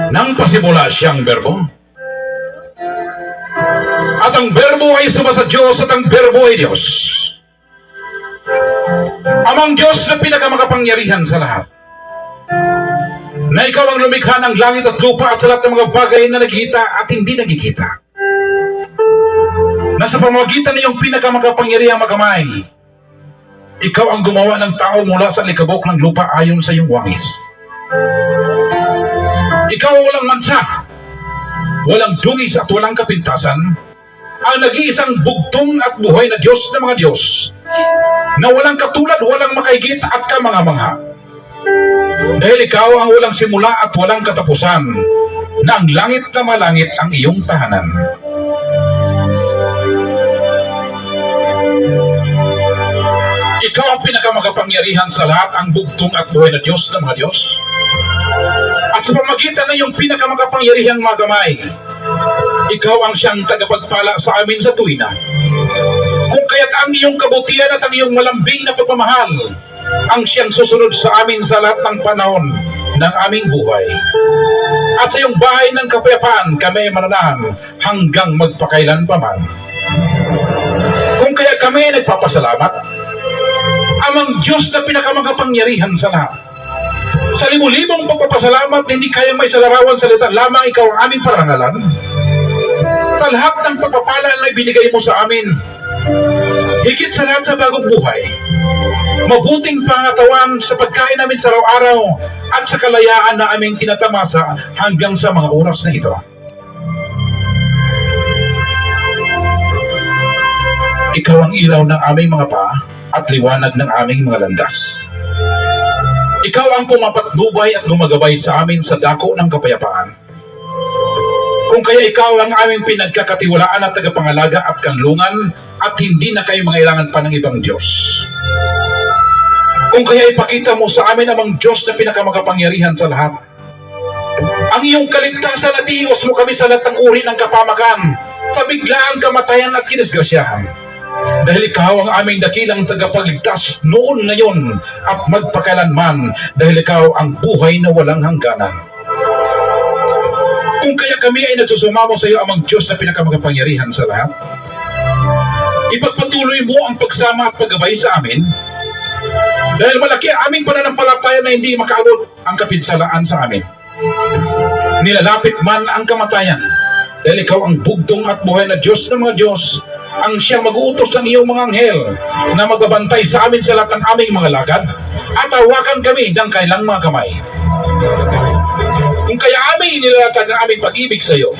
Nang pasimula siyang berbo. At ang berbo ay sumasa Diyos at ang berbo ay Diyos. Amang Diyos na pinakamakapangyarihan sa lahat. Na ikaw ang lumikha ng langit at lupa at sa lahat ng mga bagay na nakikita at hindi nakikita. Na sa pamamagitan ng iyong pinakamakapangyarihang makamay, ikaw ang gumawa ng tao mula sa likabok ng lupa ayon sa iyong wangis. Ikaw walang mansa, walang dungis at walang kapintasan, ang nag-iisang bugtong at buhay na Diyos ng mga Diyos, na walang katulad, walang makaigit at kamangha-mangha. Dahil ikaw ang walang simula at walang katapusan, na ang langit na malangit ang iyong tahanan. Ikaw ang pinakamakapangyarihan sa lahat, ang bugtong at buhay na Diyos ng mga Diyos. At sa pamagitan ng iyong pinakamakapangyarihang magamay, ikaw ang siyang tagapagpala sa amin sa tuwina. Kung kaya't ang iyong kabutihan at ang iyong malambing na pagmamahal ang siyang susunod sa amin sa lahat ng panahon ng aming buhay. At sa iyong bahay ng kapayapaan kami mananahan hanggang magpakailan pa man. Kung kaya kami nagpapasalamat, amang Diyos na pinakamakapangyarihan sa lahat. Sa libu-libong pagpapasalamat na hindi kayang may salarawan salita, lamang ikaw ang aming parangalan. Sa lahat ng pagpapala na ibinigay mo sa amin, higit sa lahat sa bagong buhay, mabuting pangatawan sa pagkain namin sa araw-araw at sa kalayaan na aming tinatamasa hanggang sa mga oras na ito. Ikaw ang ilaw ng aming mga paa at liwanag ng aming mga landas. Ikaw ang pumapatnubay at gumagabay sa amin sa dako ng kapayapaan. Kung kaya ikaw ang aming pinagkakatiwalaan at tagapangalaga at kanlungan at hindi na kayo mangailangan pa ng ibang Diyos. Kung kaya ipakita mo sa amin amang Diyos na pinakamakapangyarihan sa lahat. Ang iyong kaligtasan at iiwas mo kami sa lahat ng uri ng kapamakan, sa biglaang kamatayan at kinisgrasyahan. Dahil ikaw ang aming dakilang tagapagligtas noon, ngayon at magpakailanman, dahil ikaw ang buhay na walang hangganan. Kung kaya kami ay nagsusumamo sa iyo amang Diyos na pinakamakapangyarihan sa lahat, ipagpatuloy mo ang pagsama at paggabay sa amin, dahil malaki ang aming pananampalataya na hindi makaabot ang kapinsalaan sa amin. Nilalapit man ang kamatayan, dahil ikaw ang bugtong at buhay na Diyos ng mga Diyos, ang siyang mag-uutos ng iyong mga anghel na magbabantay sa amin sa lahat ng aming mga lakad at hawakan kami ng kanilang mga kamay. Kung kaya aming inilatag ang aming pag-ibig sa iyo,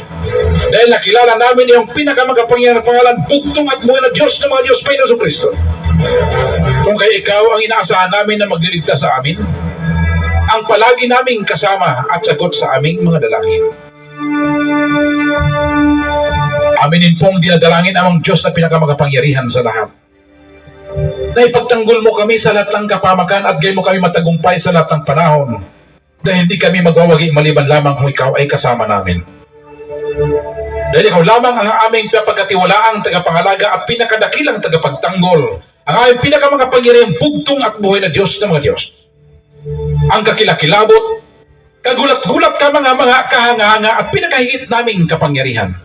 dahil nakilala namin yung pinakamakapangyarihan pangalan, bugtong at buhay na Diyos ng mga Diyos, Panginoon Jesucristo. Kung kaya ikaw ang inaasahan namin na magliligtas sa amin, ang palagi naming kasama at sagot sa aming mga dalangin. Aminin pong dinadalangin amang Diyos na pinakamakapangyarihan sa lahat. Na ipagtanggol mo kami sa lahat ng kapamakan at gayon mo kami matagumpay sa lahat ng panahon, dahil hindi kami magwawagi maliban lamang kung ikaw ay kasama namin. Dahil ikaw lamang ang aming pinapagkatiwalaang tagapangalaga at pinakadakilang tagapagtanggol, ang aming pinakamakapangyarihang bugtong at buhay na Diyos ng mga Diyos. Ang kakilakilabot, kagulat-gulat ka mga kahanga-hanga at pinakahigit naming kapangyarihan.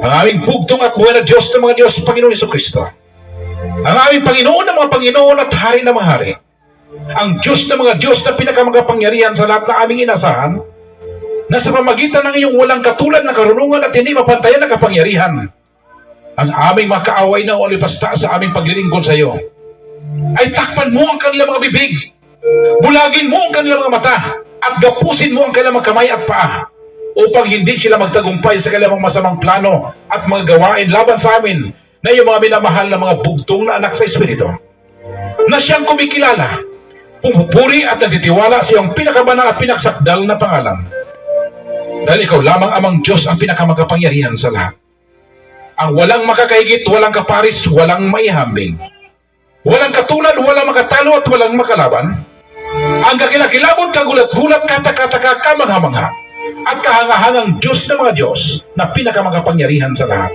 Ang aming bugtong at buhay na Diyos ng mga Diyos, Panginoon Jesucristo. Ang aming Panginoon ng mga Panginoon at Hari ng mga Hari. Ang Diyos ng mga Diyos na pinakamakapangyarihan sa lahat na aming inasahan, na sa pamagitan ng iyong walang katulad na karunungan at hindi mapantayan na kapangyarihan, ang aming mga kaaway na ulipasta sa aming paglilingkod sa iyo, ay takpan mo ang kanilang mga bibig, bulagin mo ang kanilang mga mata, at gapusin mo ang kanilang mga kamay at paa, upang hindi sila magtagumpay sa kanilang masamang plano at mga gawain laban sa amin na yung mga minamahal na mga bugtong na anak sa Espiritu, na siyang kumikilala, pumupuri at nagtitiwala sa iyong pinakabanal at pinaksakdal na pangalan. Dahil ikaw lamang amang Diyos ang pinakamakapangyarihan sa lahat. Ang walang makakahigit, walang kaparis, walang maihambing. Walang katulad, walang makatalo at walang makalaban. Ang kakilakilabot, kagulat-gulat, katakataka, kamangha-mangha, at kahangahangang Diyos ng mga Diyos na pinakamakapangyarihan sa lahat.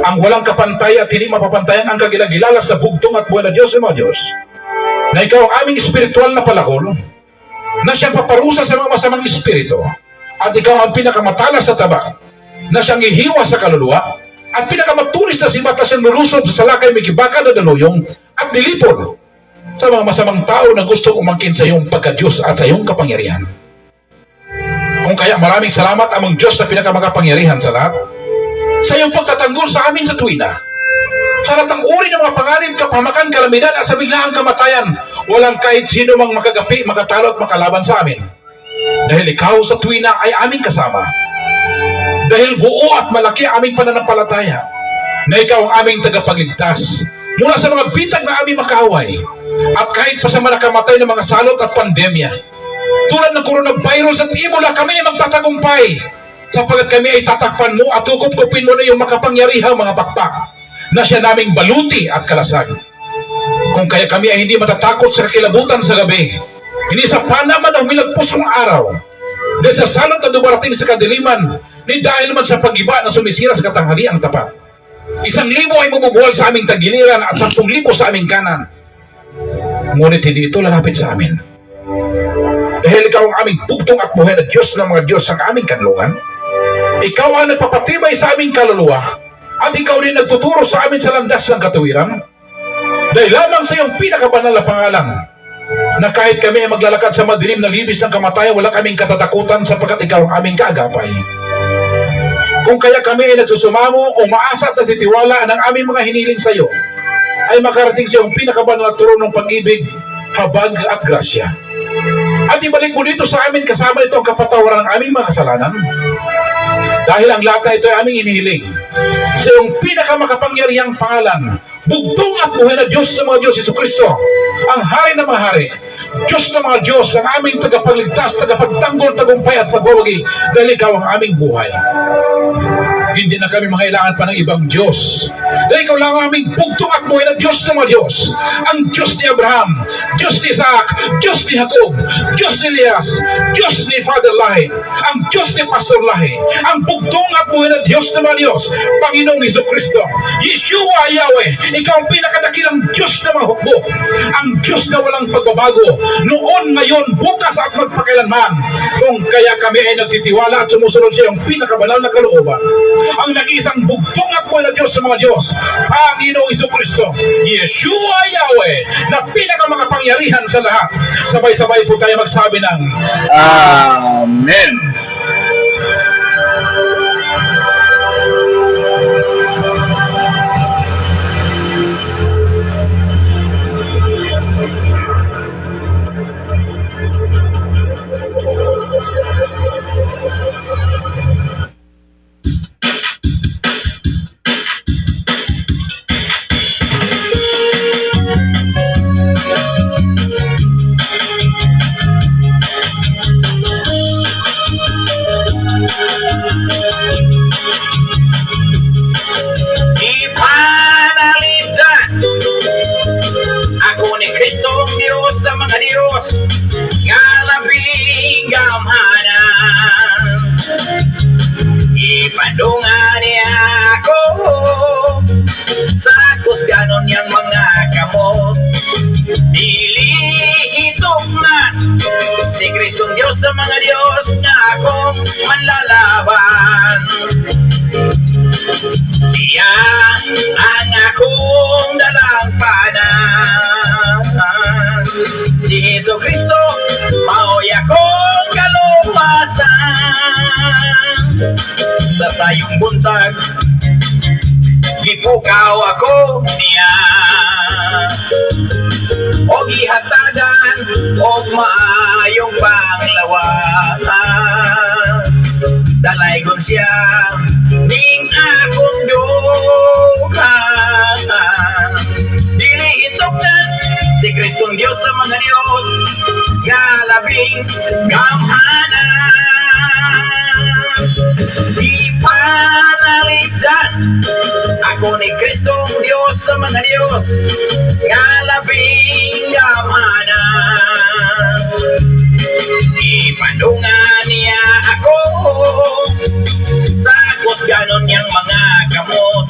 Ang walang kapantay at hindi mapapantayan ang kagilagilalas na bugtong at buhay na Diyos ng mga Diyos, na ikaw ang aming espiritual na palakol, na siyang paparusa sa mga masamang espiritu, at ikaw ang pinakamatalas sa taba na siyang ihiwa sa kaluluwa at pinakamatulis na sibat na siyang lulusod sa salakay may kibaka na daluyong at nilipon sa mga masamang tao na gusto umangkin sa iyong pagka-Diyos at sa iyong kapangyarihan. Kung kaya maraming salamat amang Diyos na pinakamakapangyarihan sa lahat sa iyong pagtatanggol sa amin sa tuwina. Sa lahat ng uri ng mga panganib, kapahamakan, kalamidad at sa biglaang kamatayan, walang kahit sino mang makagapi, makatalo at makalaban sa amin. Dahil ikaw sa tuwina ay aming kasama. Dahil buo at malaki aming pananampalataya na ikaw ang aming tagapagligtas mula sa mga bitag na aming makaaway at kahit pa sa mga nakamatay ng mga salot at pandemya. Tulad ng coronavirus at Ebola, kami ay magtatagumpay sapagkat kami ay tatakpan mo at tukup-kupin mo na yung makapangyarihang mga pakpak na siya naming baluti at kalasag. Kung kaya kami ay hindi matatakot sa kakilabutan sa gabi, hindi sa panaman ng milagpusong araw, dahil sa salot na dumarating sa kadiliman, ni dahil naman sa pag-iba na sumisira sa katanghaliang tapat. 1,000 ay mabubuhay sa aming tagiliran at 10,000 sa aming kanan. Ngunit hindi ito lalapit sa amin. Dahil ikaw ang aming bugtong at buhay na Diyos ng mga Diyos sa aming kanlungan. Ikaw ang nagpapatibay sa aming kaluluwa at ikaw rin nagtuturo sa amin sa landas ng katuwiran. Dahil lamang sa iyong pinakabanal na pangalan na kahit kami ay maglalakad sa madilim na libis ng kamatayan, wala kaming katatakutan sapagkat ikaw ang aming kaagapay. Kung kaya kami ay nagsusumamo, umaasa at nagtitiwala ng aming mga hiniling sa iyo, ay makarating sa iyong pinakabanal na turo ng pag-ibig, habag at grasya. At ibalik mo dito sa amin kasama ito ang kapatawaran ng aming mga kasalanan. Dahil ang lahat na ito ay aming inihiling sa iyong pinakamakapangyarihang pangalan, bugtong at buhay na Diyos ng mga Diyos, Jesucristo, ang hari ng mga hari, Diyos ng mga Diyos, ang aming tagapagligtas, tagapagtanggol, tagumpay at pagwawagi, dahil ikaw ang aming buhay. Hindi na kami mangailangan pa ng ibang Diyos. Dahil ikaw lang ang aming bugtong at buhay na Diyos ng mga Diyos. Ang Diyos ni Abraham, Diyos ni Isaac, Diyos ni Jacob, Diyos ni Elias, Diyos ni Father Lahi, ang Diyos ni Pastor Lahi, ang bugtong at buhay na Diyos ng mga Diyos, Panginoong Jesucristo, Yeshua Yahweh, ikaw ang pinakadakilang Diyos na mga hukbo, ang Diyos na walang pagbabago, noon, ngayon, bukas at magpakailanman. Kung kaya kami ay nagtitiwala at sumusunod sa iyong pinakabanal na kalooban, ang nag-iisang bugtong at buhay na Diyos sa mga Diyos, Panginoong Jesucristo, Yeshua Yahweh, na pinakamakapangyarihan sa lahat. Sabay-sabay po tayo magsabi ng Amen. Kristong Diyos sa mga Diyos, nga labing gamhanan. Ipadungan niya ako sa kusganon niyang mga kamot. Dili itok man si Kristong Diyos sa mga Diyos, nga akong manlalaban. Siya ang akong dalang panan. Si Jesu Cristo, mao'y akong kalupasan. Sa tayong buntag, gipukaw ako niya. O gihatagan, o maayong panglawas. Dalaygon siya, ning akong duha. Dili itokan si Kristong Diyos sa mga Diyos, nga labing gamhanan. Ipanalipdan ako ni Kristong Diyos sa mga Diyos, nga labing gamhanan. Ipadungan niya ako sa kusganon niyang mga kamot.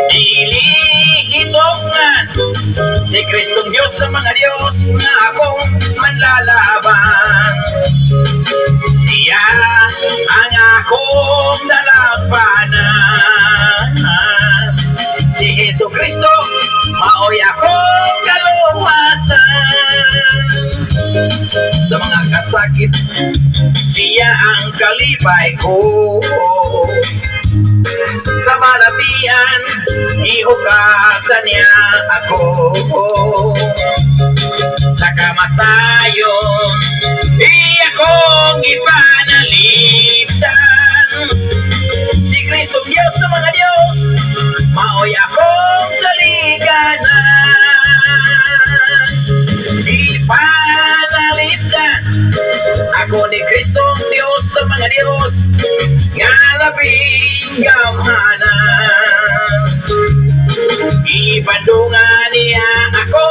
Dili hitongan si Kristong Diyos sa mga Diyos, nga akong manlalaban. Siya ang kalipay ko. Sa balabian, ihugasan niya ako. Sa kamatayon, akong ipanalipdan. Si Kristong Diyos sa mga Diyos, maoy akong saliganan. Ipanalipdan ako ni Kristong Diyos sa mga Diyos, nga labing gamhanan. Ibandungan niya ako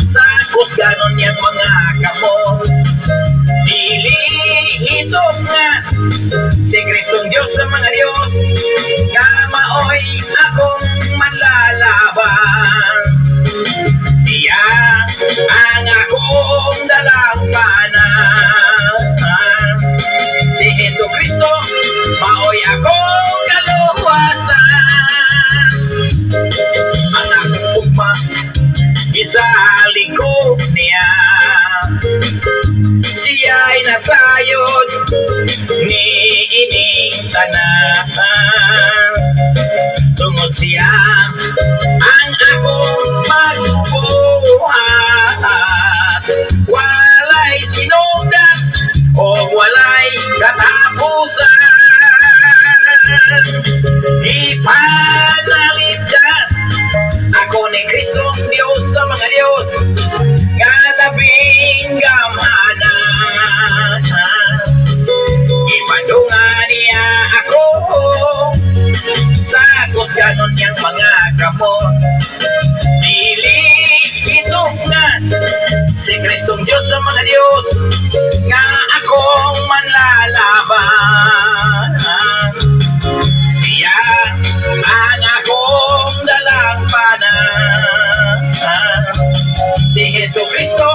sa kusganon niyang mga kamot. Dili ito nga si Kristong Diyos sa mga Diyos, nga maoy akong manlalaban. Siya ang akong dalampanan. Si Jesu Kristo, maoy akong kaluwasan. Ang akong ugma, isalikod niya. Siya'y nasayod ni ining tanan. Tungod siya ang akong magbubuhat. Walay sinugdan o walay katapusan. Ipanalipdan ako ni Kristong Diyos sa mga Diyos, nga labing gamhanan. Ibandungan niya ako sa kusganon niyang mga kamot. Dili ito nga si Kristong Diyos sa mga Diyos, nga akong manlalaban. Siya ang akong dalampanan. Si Jesu Kristo,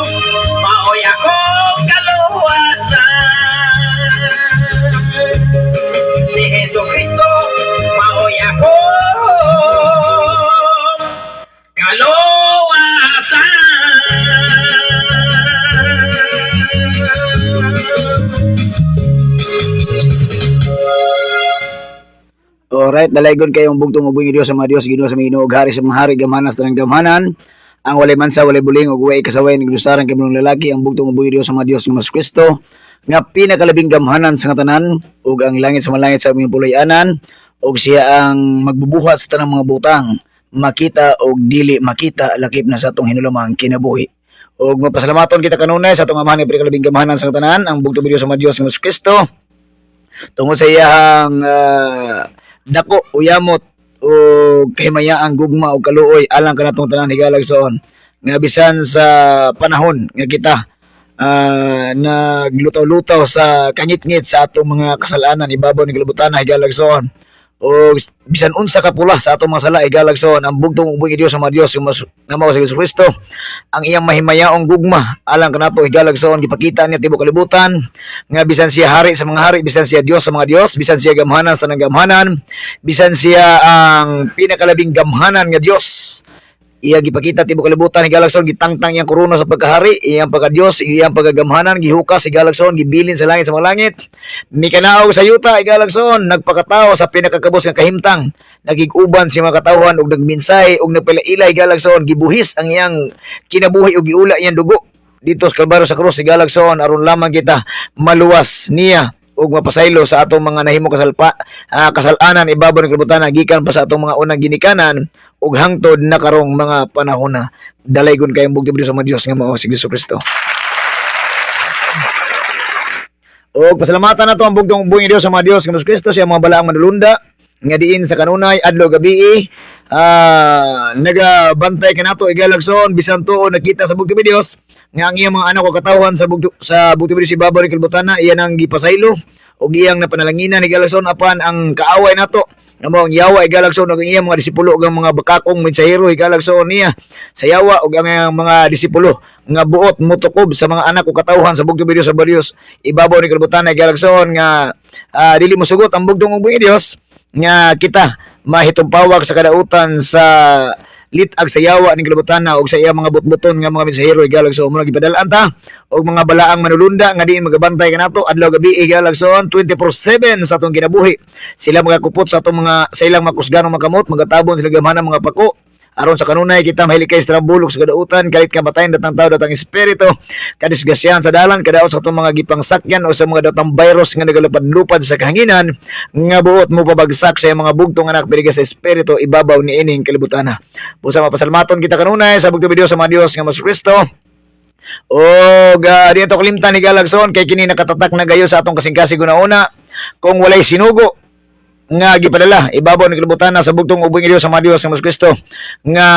maoy akong kaluwasan. Si Jesu Kristo, maoy akong kaluwasan. Alright, dalaygon kayong bugtong ubing Dios sa mga Dios, Ginoo sa mga Ginoo, ug hari sa mga hari, gamanas tanang gamhanan. Ang walay mansa, walay buling, ug way kasaway ng gustaran kay mga lalaki, ang bugtong ubing Dios sa mga Dios, Hesus Kristo, nga pinakalabing gamhanan sa katanan, ug ang langit sa malangit sa aming pulay-anan, ug siya ang magbubuhat sa tanang mga butang, makita ug dili makita, lakip na sa atong hinulamang kinabuhi. Ug mapasalamaton kita kanunay sa atong amahan nga pinakalabing gamhanan sa katanan, ang bugtong ubing Dios sa mga Dios, Hesus Kristo, tungod sa iyang dako uyamot o kahimaya ang gugma o kaluoy alang kanatong tanan higalagson nga bisan sa panahon nga kita naglutaw-lutaw sa kangit-ngit sa atong mga kasalanan ibabaw ni kalibutan higalagson o bisan unsa ka pula sa atong mga sala higalagson ang bugtong ubing Dios sa mga Dios nga mao si Hesus Kristo ang iyang mahimayaong gugma alang kanato higalagson gipakita niya tibuok kalibutan nga bisan siya hari sa mga hari, bisan siya Dios sa mga Dios, bisan siya gamhanan sa tanang gamhanan, bisan siya ang pinakalabing gamhanan nga Dios. Iya gipakita tibuok kalibutan higalagson gitangtang iyang korona sa pagkahari, iyang pagka-Dios, iyang pagkagamhanan gihukas higalagson gibilin sa langit sa mga langit. Mikanaog sa yuta higalagson nagpakatawo sa pinakakabos nga kahimtang. Nagig-uban si mga katawhan ug nagminsay ug nagpalailay higalagson gibuhis ang iyang kinabuhi ug giula iyang dugo dito sa Kalbaryo sa krus higalagson aron lamang kita maluwas niya ug mapasaylo sa atong mga nahimo kasalanan ibabaw ng kalibutan gikan pa sa atong mga unang ginikanan ug hangtod na karong mga panahon na dalaygon kayong bugtong sa mga Dios nga mao si Hesus Kristo. O pasalamatan nato ang bugtong buhing Dios sa mga Dios nga Hesus Kristo siya mga balaang manulunda nga diin sa kanunay adlaw gabi nagabantay kanato igalagson bisan tuo nakita sa bugtong Dios nga ang iyang mga anak o katawhan sa bugtong Dios ibabaw ng kalibutan iyan ang gipasaylo ug iyang napanalanginan igalagson apan ang kaaway nato nga mao ang yawa igalagson ug ang iyang mga disipulo ug ang mga bakakong mensahero igalagson niya sa yawa ug ang mga disipulo nga buot mutukob sa mga anak o katawhan sa bugtong Dios sa Dios ibabaw ng kalibutan igalagson nga dili mosugot ang bugtong ubing Dios nga kita mahitumpawag sa kadautan sa litag sa yawa ning kalibutan og sa iya mga butbuton nga mga mensahero higalagson mo gipadalan ta og mga balaang manulunda nga diin magabantay kanato adlaw gabi higalagson 24/7 sa atong kinabuhi. Sila magakupot sa atong mga sa ilang makusganong makamot, magatabon sila gamhanan mga pako. Aron sa kanunay kita mahilikay sa trabulok sa kadautan, kalit kamatayan datang tao datang espiritu, kadisgasyahan sa dalan, kadaot sa itong mga gipangsakyan o sa mga datang virus nga nagalupad-lupad sa kahanginan, nga buot mo pabagsak sa mga bugtong anak piliga sa espiritu, ibabaw ni ining kalibutana. Pusa mapasalmaton kita kanunay sa bugtong video sa mga Dios nga mas Kristo. O dito kalimtan ni Galagson, kay kini nakatatak na gayo sa atong kasing-kasing una-una, kung walay sinugo, nga gipadala ibabaw ni kalibutan sa bugtong ubing Dios sa mga Dios nga Kristo nga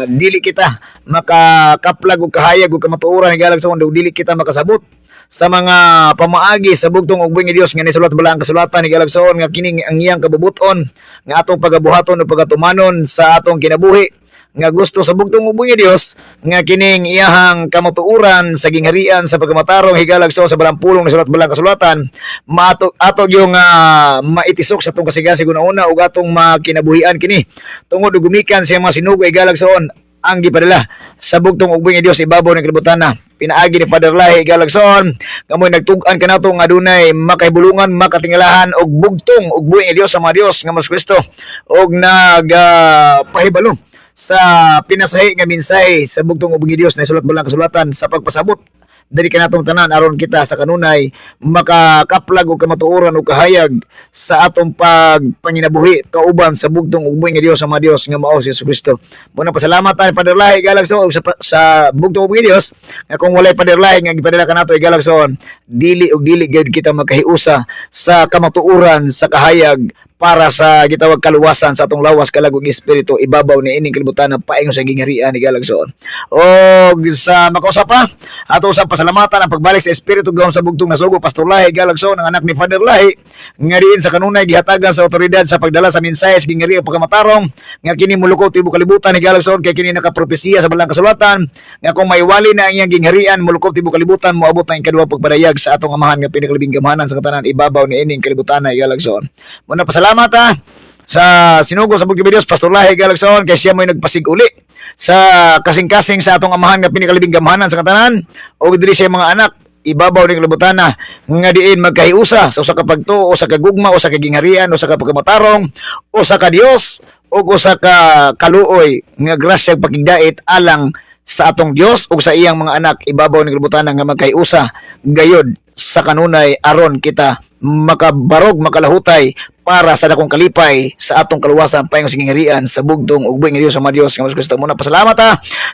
dili kita makakaplag og kahayag ug kamatuoran ni Galagson daw dili kita makasabot sa mga pamaagi sa bugtong ubing Dios nga nisulat bala ang kasulatan ni Galagson nga kining ang iyang kabubuton nga atong pagabuhaton ug pagatumanon sa atong kinabuhi nga gusto sa bugtong ubing Dios nga kining iyahang kamatuoran sa gingharian sa pagkamatarong higalagso sa balampulong na sulat balang kasulatan atog yung maitisok sa atong kasigasig una ug atong makinabuhian kini tungod ug gumikan sa mga sinugo higalagson ang gipadala sa bugtong ubing Dios ibabaw ng kalibutan na pinaagi ni Father Lahi higalagson kamoy nagtug-an kanato nga adunay makahibulungan makatingalahan og bugtong ubing Dios sa mga Dios nga mas Kristo og pahibalo sa pinasahi nga mensahe sa bugtong ubing Dios na sulat balang kasulatan sa pagpasabot diri kanatong tanan aron kita sa kanunay makakaplag og kamatuoran ug kahayag sa atong pagpanginabuhi kauban sa bugtong ubing nga Dios sa mga Dios nga mao si Hesus Kristo. Muna pasalamat ta Father Lahi Galagson sa bugtong ubing Dios nga kung walay Father Lahi nga gipadala kanato Galagson dili gid kita makahiusa sa kamatuoran sa kahayag para sa gitawag kaluwasan sa atong lawas kalagong espiritu ibabaw ni ining kalibutan paingon sa gingharian ni Galagson. O sa makausap pa ato sa pasalamatan ang pagbalik sa espiritu gawon sa bugtong nasugo Pastor Lahi Galagson ang anak ni Father Lahi nga diin sa kanunay gihatagan sa otoridad sa pagdala sa mensahe sa gingharian pagkamatarong nga kini mulukot tibuok kalibutan ni Galagson kay kini nakapropesiya sa balang kasulatan nga kung maiwali na ang iyang gingharian mulukot tibuok kalibutan moabot na ang ikaduha pagpadayag sa atong amahan nga pinakalabing gamhanan sa katanan ibabaw ni ining kalibutan ni Galagson. Muna pasalamat sa sinugo sa bugtong Dios Pastor Lahi Galagson kay siya mo'y nagpasiguli sa kasing-kasing sa atong amahan nga pinakalabing gamhanan sa katanan o diri siya mga anak ibabaw ning kalibutan nga diin magkahiusa sa usa ka pagtuo o sa kagugma o sa kagingharian o sa kapagmatarong o sa ka Dios o sa ka kaluoy nga grasya ug pakigdait alang sa atong Dios ug sa iyang mga anak ibabaw ning kalibutan nga magkahiusa gayod sa kanunay aron kita makabarog makalahutay para sa dakong kalipay sa atong kaluwasan paingon sa gingharian sa bugtong ubing Dios sa mga Dios nga mas Kristo. Muna pasalamat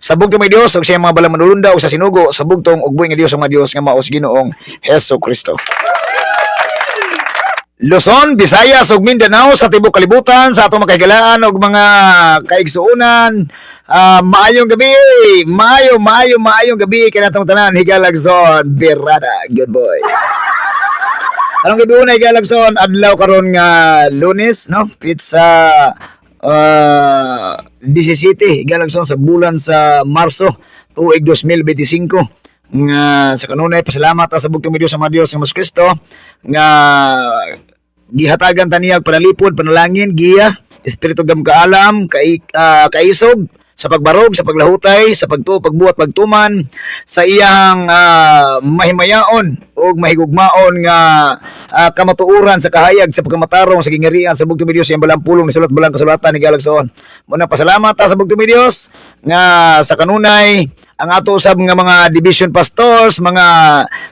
sa bugtong may Dios ug sa mga balang manulunda ug sa sinugo sa bugtong ubing Dios sa mga Dios nga mao sa Ginoong Hesus Kristo. Luzon, Visayas ug Mindanao sa tibuok kalibutan sa atong makahigalaan ug mga kaigsuonan. Maayong gabi. Maayong gabi kanatong tanan higalagson birada. Good boy. Anong gabi una higalagson adlaw karon nga Lunes, no? Pizza 17 higalagson sa bulan sa Marso tuig 2025. Nga sa kanunay pasalamat sa bugtong Dios sa mga Dios nga mas Kristo nga gihatagan taniyag panalipod panalangin giya espiritu gam kaalam kaisog sa pagbarog sa paglahutay sa pagtuo pagbuhat pagtuman sa iyang mahimayaon o mahigugmaon nga kamatuoran sa kahayag sa pagkamatarong sa gingharian sa bugtong Dios yang balampulong ni sulat balang kasulatan ni Galagson. Muna pasalamat sa bugtong Dios nga sa kanunay ang ato usab nga mga division pastors, mga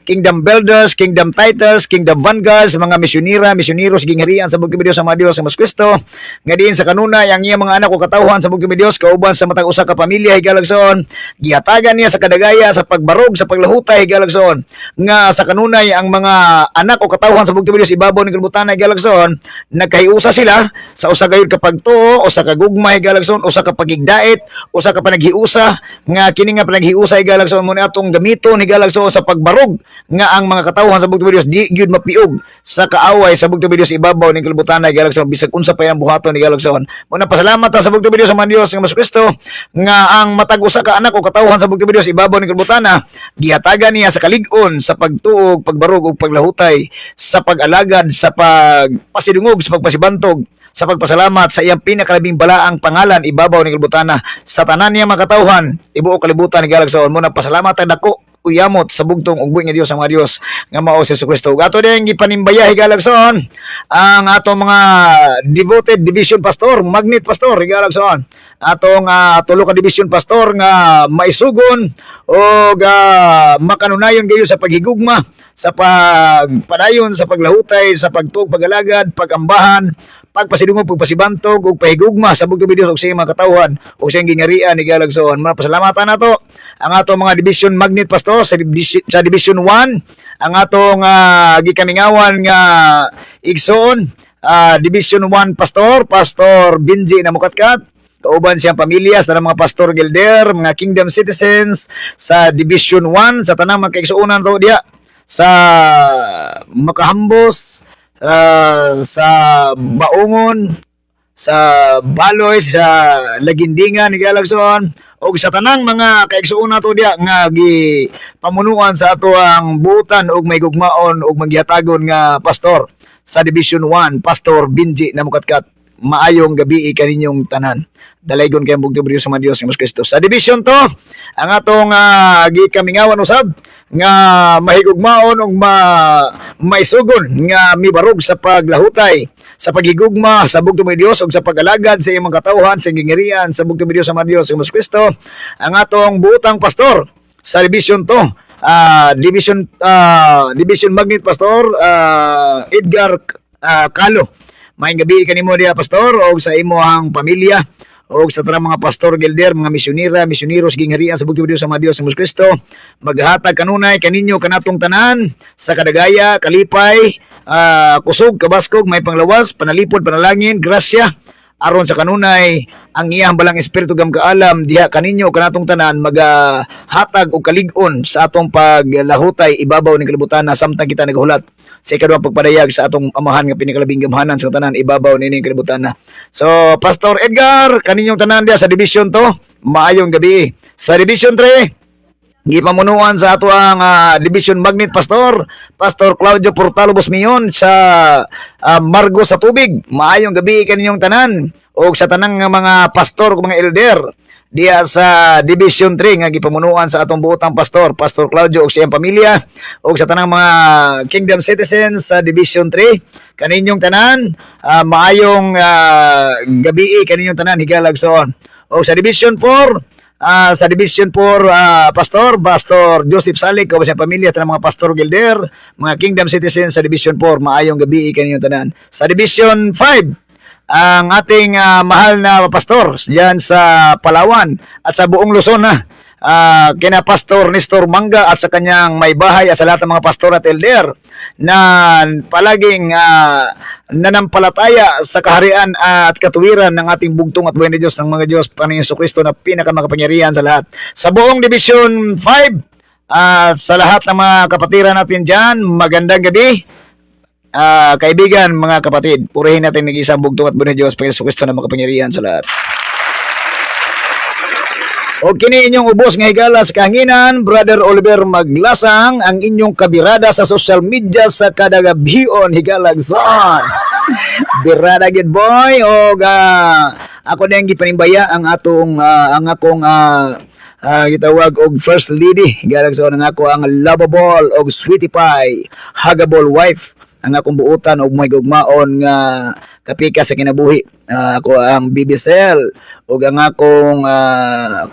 kingdom builders, kingdom titles, kingdom vanguards, mga misyoneros gingharian sa bugtong Dios sa mga Dios sa mas Kristo nga diin sa kanunay ang iyang mga anak o katawhan sa bugtong Dios kauban sa matag usa ka pamilya higalagson gihatagan niya sa kadagaya sa pagbarog sa paglahutay higalagson nga sa kanunay ang mga anak o katawhan sa bugtong Dios ibabaw ni kalibutan higalagson nagkahiusa sila sa usa gayud ka pagtuo o sa kagugma higalagson o sa kapagigdait o sa panaghiusa nga kini nga naghiusay galagson mo ni atong gamiton higalagson sa pagbarog nga ang mga katawhan sa bugtong Dios di gyud mapiog sa kaaway sa bugtong Dios ibabaw ning kalibutan higalagson bisag unsa pa yang buhaton higalagson. Mo na pasalamat ta sa bugtong Dios sa man Dios nga Hesus Kristo nga ang matag usa ka anak o katawhan sa bugtong Dios ibabaw ning kalibutan gihatagan niya sa kalig-on sa pagtuog, pagbarog ug paglahutay sa pag-alagad sa pagpasidungog sa pagpasibantog sa pagpasalamat sa iyang pinakalabing balaang pangalan ibabaw ni kalibutan sa tanan niya mga katawhan ibuo kalibutan ni galagson mo nagpasalamat ang dako uyamot sa bugtong ug buhi nga Dios ang mga Dios nga mao si Hesus Kristo. Ato ding gipanimbayah higalagson ang atong mga devoted division pastor, magnet pastor higalagson. Atong tulo ka division pastor nga maisugon og makanunayon gayo sa paghigugma, sa pagpadayon, sa paglahutay, sa pagtuog, pagalagad, pagambahan, pagpasidungog, pagpasibantog ug pahigugma sa bugtong Dios ug sa mga katawhan ug sa gingharian ni galagson. Mapasalamatan nato ang atong mga division magnet pastor sa division 1, ang atong gikamingawan nga igsoon division 1 pastor Benji na Mukatkat, kauban siyang pamilya sa mga pastor Gilder, mga kingdom citizens sa division 1 sa tanang mga kaigsuonan to diya sa Makahambos, sa Baungon, sa Baloy, sa Lagindingan ni galagson o sa tanang mga kaigsuonan to diya nga gipamunuan sa ato ang buutan og may gugmaon og magyatagon nga pastor sa division 1 pastor Benji na Mukatkat. Maayong gabi kaninyong tanan. Dalaygon kay bugtong Dios sa Dios ng Hesus Kristo. Sa division 2 ang atong gikamingawan usab nga mahigugmaon og maisugon nga mibarog sa paglahutay, sa paghigugma sa bugtong Dios ug sa pag-alagad sa imong katawhan sa gingharian sa bugtong Dios sa Dios ng Hesus Kristo. Ang atong buotang pastor sa division 2 division magnet pastor Edgar Calo. Maayong gabi kanimo diha pastor og sa imong pamilya og sa tanang mga pastor Gilder, mga misyoniros gingharian sa bugtong Dios sa Dios ng Hesus Kristo. Maghatag kanunay kaninyo kanatong tanan sa kadagaya, kalipay, kusog, kabaskog, may panglawas, panalipod, panalangin, grasya aron sa kanunay ang iyang balang espiritu gam kaalam diha kaninyo kanatong tanan magahatag og kalig-on sa atong paglahutay ibabaw ning kalibutan samtang kita nagahulat sa ikaduhang pagpadayag sa atong amahan nga pinakalabing gamhanan sa tanan ibabaw nining kalibutan. So Pastor Edgar kaninyong tanan diha sa division 2 maayong gabi. Sa division 3 gipamunuan sa ato ang division magnet pastor Claudio Portalo Busmion sa Margo sa Tubig. Maayong gabi kaninyong tanan o sa tanang mga pastor ug mga elder diya sa division 3 nga gipamunuan sa atong buotang pastor Claudio ug sa iyang pamilya ug sa tanang mga kingdom citizens sa division 3 kaninyong tanan maayong gabi kaninyong tanan higalagson. O sa division 4 sa division 4 pastor Joseph Salik o sa pamilya sa mga pastor Gilder, mga kingdom citizens sa division 4 maayong gabi kaninyong tanan. Sa division 5 ang ating mahal na pastor diyan sa Palawan at sa buong Luzon kina Pastor Nestor Manga at sa kanyang may bahay at sa lahat ng mga pastor at elder na palaging nanampalataya sa kaharian at katuwiran ng ating bugtong at buhay na Diyos ng mga Diyos Panginoon Jesucristo na pinakamakapangyarihan sa lahat. Sa buong Division 5 sa lahat ng mga kapatiran natin dyan, magandang gabi. Kaibigan, mga kapatid, purihin natin nag-isang bugtong at buhay na Diyos Panginoon Jesucristo na makapangyarihan sa lahat. O kini inyong ubos nga higala sa kahanginan, Brother Oliver Maglasang, ang inyong kabirada sa social media sa kadagabion higalagson. Birada gid boy og ako na yung gipanimbaya ang atong ang akong gitawag og first lady higalagson ang ako ang lovable og sweetie pie, huggable wife ang akong buutan og may gugmaon nga kapika sa kinabuhi. Ako ang Bibi Sel ug ang akong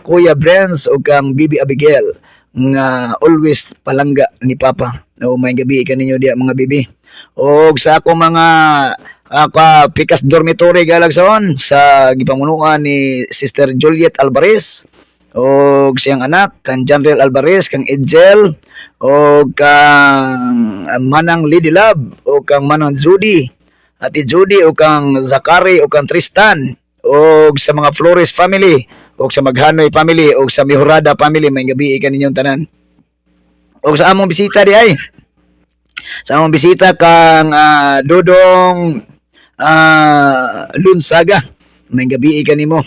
Kuya Brens ug ang Bibi Abigail nga always palangga ni Papa. May gabi kaninyo diya mga bibi. Og sa akong mga pikas dormitory galagson sa gipamunuan ni Sister Juliet Alvarez og siyang anak kang Janrel Alvarez, kang Edgel o kang Manang Lady Love o kang Manang Judy Ate Judy o kang Zakari o kang Tristan o sa mga Flores family o sa Maghanoy family o sa Mihurada family, may gabi kaninyong tanan. O sa among bisita di ay. Sa among bisita kang Dodong Lunsaga, may gabi kanimo.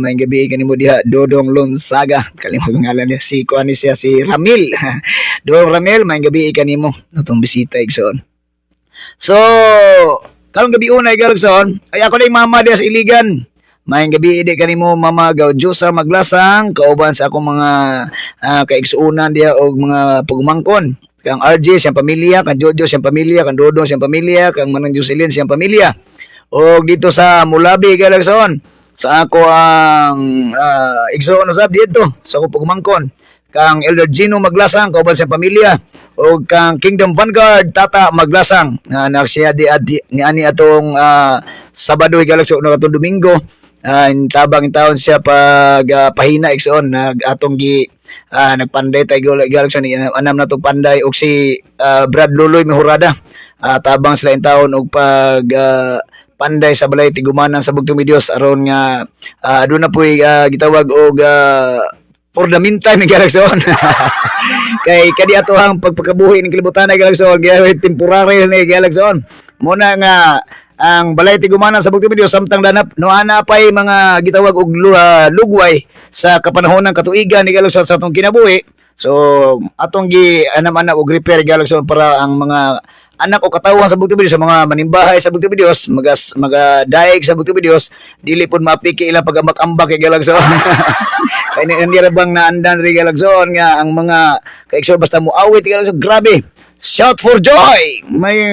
May gabi kanimo diha Dodong Lunsaga. Kalimot ang ngalan niya si kuan siya si Ramil. Dodong Ramil, may gabi kanimo natong bisita igsoon. So, karong gabi una igalagson, ay ako na yung mama diya sa Iligan. May gabi idi kanimo Mama Gaudiosa Maglasang, kauban sa akong mga kaigsuunan diya og mga pagumangkon. Kang RJ siyang pamilya, kang Jojo siyang pamilya, kang Dodong siyang pamilya, kang Manang Jocelyn siyang pamilya. Og dito sa Mulabi galagson, sa ako ang igsuon usab dito sa akong pagumangkon. Kang Elder Gino Maglasang, kauban siyang pamilya, o kang Kingdom Vanguard Tata Maglasang, na siya di ni ani atong Sabado galagson no katong Domingo. Tabang taon siya pag pahina igsoon atong gi nagpanday tay galagson ni anam natong panday og si Brad Luloy Mihurada. Tabang sila in taon og pag panday sa balay tigumanan sa Bugtong Medios aron nga aduna poy gitawag og for the meantime galagson. Kay kadi atohang pagpakabuhi ng kalibutan ay galagson gyud temporary ni galagson. Muna nga ang balay tigumanan sa Bugtong Medios samtang danap no ana pay mga gitawag og lugway sa kapanahon ng katuigan ni galagson sa atong kinabuhi. So atong gi anam-anam og repair galagson para ang mga anak o katawhan sa Bugtong Medios, sa mga manimbahay sa Bugtong Medios, magadaig sa Bugtong Medios, dili pud mapiki ilang pagambak-ambak kay galagson. Kay hindi ra bang naandan ri galagson nga ang mga kaigsoon basta muawit galagson, grabe. Shout for joy. May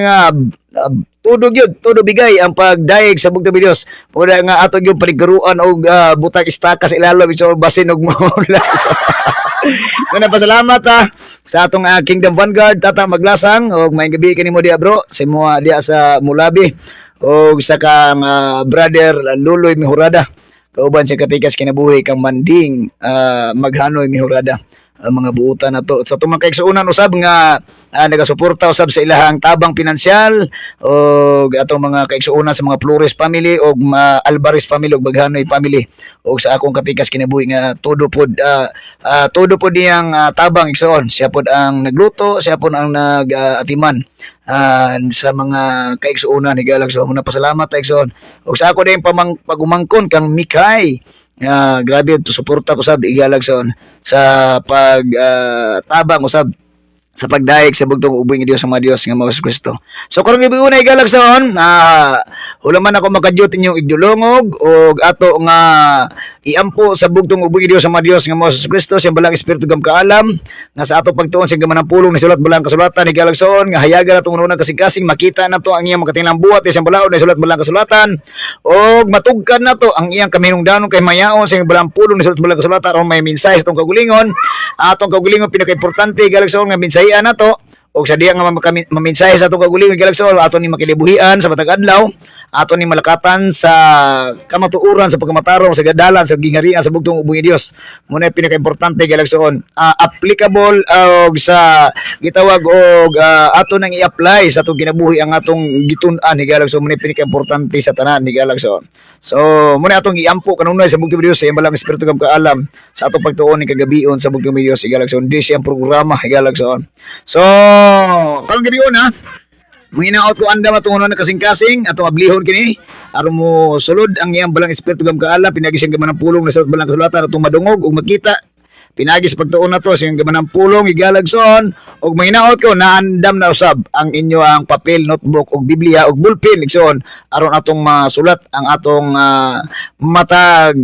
tudog yun, tudog bigay ang pagdaig sa Bugtong Medios. Muna nga ato yung paliguruan o butang istaka sa ilalom, so basin og mula. Muna pasalamat sa atong Kingdom Vanguard Tata Maglasang og may gabi kanimo diha bro sa mga diha sa Mulabi og sa kang brother Luloy Mihurada, kauban siya katikas kinabuhi kang Manding Maghanoy Mihurada. Mga buutan na to sa tumang kaigsuunan usab nga nagasuporta usab sa ilahang tabang pinansyal o atong mga kaigsuunan sa mga Flores family o Alvarez family o Baghanoy family o sa akong kapikas kinabuhi nga todo pod niyang tabang igsoon. Siya pod ang nagluto, siya pod ang nag-atiman sa mga kaigsuunan ni galagson. Muna pasalamat igsoon. Og sa ako din pagumangkon kang Mikay. Grabe to suporta ko sab igalagson sa pag tabang usab sa pagdaig sa bugtong ubing Dios sa mga Dios nga mga Kristo. So karong gabi una igalagson hulaman ako makadyot inyong igdulongog og ato nga iampo sa bugtong ubing Dios sa mga Dios nga mga Kristo siyang balang espiritu gam kaalam nga sa ato pagtuon siyang gamanang pulong ni sulat balang kasulatan ni galagson nga hayagan natong unang kasing-kasing makita nato ang iyang makatinang buhat siyang balaod ni sulat balang kasulatan og matugkan nato ang iyang kaminungdanon kay mayaon siyang balang pulong ni sulat balang kasulatan aron may mensahe sa atong kagulingon. Atong kagulingon pinaka-importante galagson nga mensahe nato og sa diya nga maminsahe sa atong kagulingon galagson aton ni makilibuhian sa matag adlaw, aton ni malakatan sa kamatuoran sa pagkamatarong sa gadalan sa gingarian sa bugtong ubing Dios. Muna pinaka-importante galagson applicable og sa gitawag og aton nang i-apply sa atong kinabuhi ang atong gitun-an ni galagson. Muna pinaka-importante sa tanan ni galagson. So muna atong iampo kanunay sa bugtong Dios sa iyang balang espiritu gam kaalam sa atong pagtuon ni kagabion sa bugtong Dios galagson. Di siyang programa galagson. So karong gabi una minginaot ko anda matungon na kasing-kasing atong ablihon kini aron mo sulod ang iyang balang espiritu gam kaalam pinagi siyang gamanang pulong sa balang kasulatan atong madungog ug makita pinagi sa pagtuon nato siyang gamanang pulong igalagson ug minginaot ko naandam na usab ang inyo ang papel, notebook ug Biblia ug bulpin igsoon aron atong masulat ang atong matag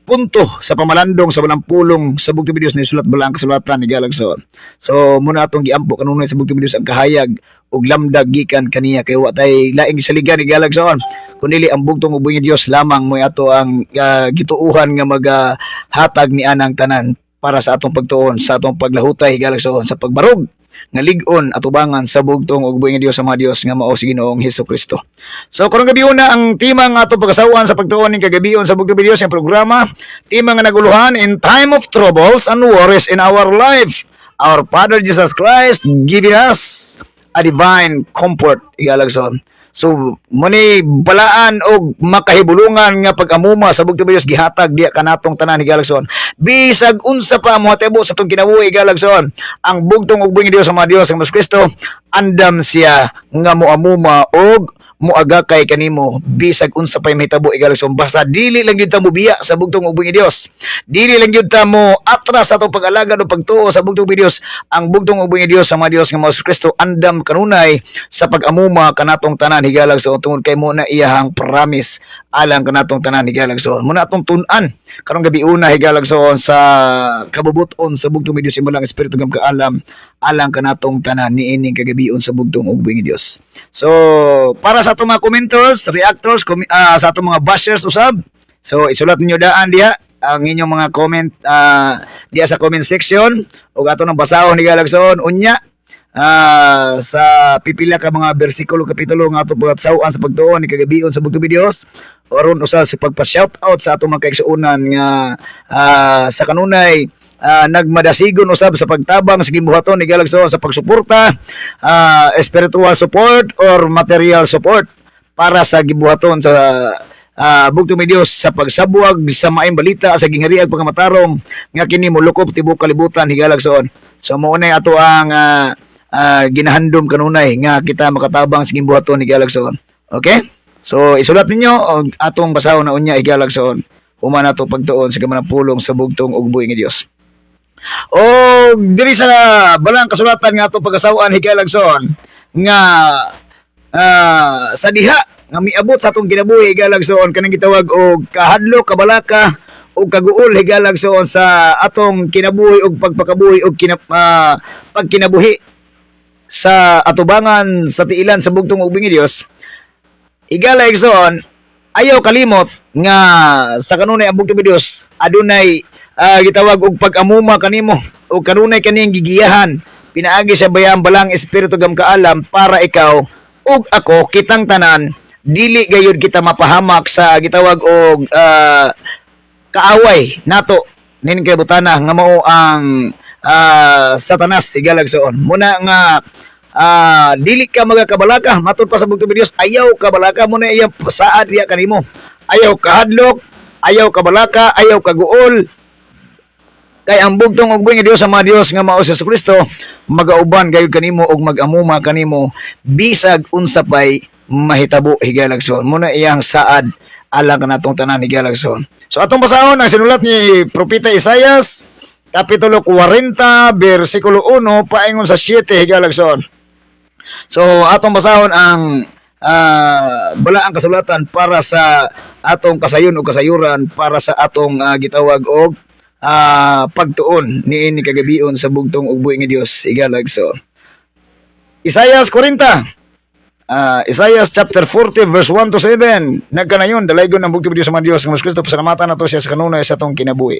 punto sa pamalandong sa balang pulong sa bugtong Dios ni sulat balang kasulatan ni galagson. So muna atong giampo kanunay sa bugtong Dios ang kahayag ug lamdag gikan kaniya kay wa tay laing saligan ni galagson kundi ang bugtong ubing Dios lamang mo ato ang gituuhan nga maghatag ni anang tanan para sa atong pagtuon sa atong paglahutay galagson sa pagbarog nga lig-on at ubangan sa bugtong ug buhing Dios sa mga Dios nga mao si Ginoong Hesukristo. So karong gabi una ang tema nga ato pagasawan sa pagtuon ning kagabion sa bugtong Dios ang programa, tema nga naguluhan in time of troubles and worries in our life. Our Father Jesus Christ giving us a divine comfort igalagson. So muni balaan og makahibulungan nga pag-amuma sa bugtong Dios gihatag diya kanatong tanan higalagson. Bisag unsa pa mo hatabo sa tong kinabuhi higalagson, ang bugtong ug buhi Dios sa mga Dios nga Hesus Kristo andam siya nga moamuma og moagakay kanimo bisag unsa pay mahitabo higalagson. Basta dili lang gyud ta mo biya sa bugtong ug buhi Dios. Dili lang gyud ta mo atras sa atong pag-alagad o pagtuo sa bugtong ug Dios. Ang bugtong ug buhi Dios sa mga Dios nga Hesus Kristo andam kanunay sa pag-amuma kanatong tanan higalagson tungod kay mo na iyahang promise alang kanatong tanan higalagson. Muna atong tun-an karong gabi una higalagson sa kabubuton sa bugtong ug Dios imulang espiritu ngam kaalam alang kanatong tanan niining kagabion sa bugtong ug buhi Dios. So para sa atong mga commenters, reactors, sa atong mga bashers usab. So isulat ninyo daan diha ang inyong mga comment diha sa comment section ug ato nang basahon higalagson unya sa pipila ka mga bersikulo kapitulo nga ato pagsawan sa pagtuon ni kagabion sa bugtong Dios aron usab sa pagpa-shout out sa atong mga kaigsuonan nga sa kanunay nagmadasigon usab sa pagtabang sa gimbuhaton ni Galagson sa pagsuporta, spiritual support or material support para sa gibuhaton sa bugtong Dios sa pagsabuag sa maayong balita sa ginghariag pagamatarong nga kini molukop tibuok kalibutan higalagson. So mao nay ato ang ginahandom kanunay nga kita makatabang sa gimbuhaton ni Galagson. Okay? So isulat ninyo og atong basahon na unya higalagson. Human nato pagtuon sa gamanapulong sa bugtong ug buhi nga Dios. O diri sa balang kasulatan nga ato pag-asawaan higalagson nga sa diha nga miabot sa atong kinabuhi higalagson kanang gitawag og kahadlok kabalaka ug kaguol higalagson sa atong kinabuhi ug pagpakabuhi ug pagkinabuhi sa atubangan sa tiilan sa bugtong ug buhi nga Dios. Higalagson ayaw kalimot nga sa kanunay ang bugtong nga Dios adunay gitawag og pag-amuma kanimo o kanunay kaning gigiyahan pinaagi sa bayang balang espiritu gam kaalam para ikaw ug ako kitang tanan dili gayud kita mapahamak sa gitawag og kaaway nato nin kay butana nga mao ang Satanas higalagson. Muna nga dili ka magakabalaka matud pa sa bugtong Dios ayaw kabalaka mo na iya saad diya kanimo ayaw kahadlok ayaw kabalaka ayaw kaguol kay ang bugtong ug buhi nga Dios sa mga Dios nga mao si Hesus Kristo magauban gayud kanimo og mag-amuma kanimo bisag unsa pay mahitabo higalagson. Muna iyang saad alang kanatong tanan higalagson. So atong basahon ang sinulat ni propeta Isaias kapitulo 40 bersikulo 1 paingon sa 7 higalagson. So atong basahon ang balaang kasulatan para sa atong kasayon o kasayuran para sa atong gitawag og pagtuon niini kagabion sa bugtong ug buhi nga Dios higalagson. Isaias 40 Isaias chapter 40 verse 1 to 7 nagkanayon dalaygon ang bugtong Dios sa mga Dios nga Hesus Kristo pasalamatan nato siya sa kanunay sa atong kinabuhi.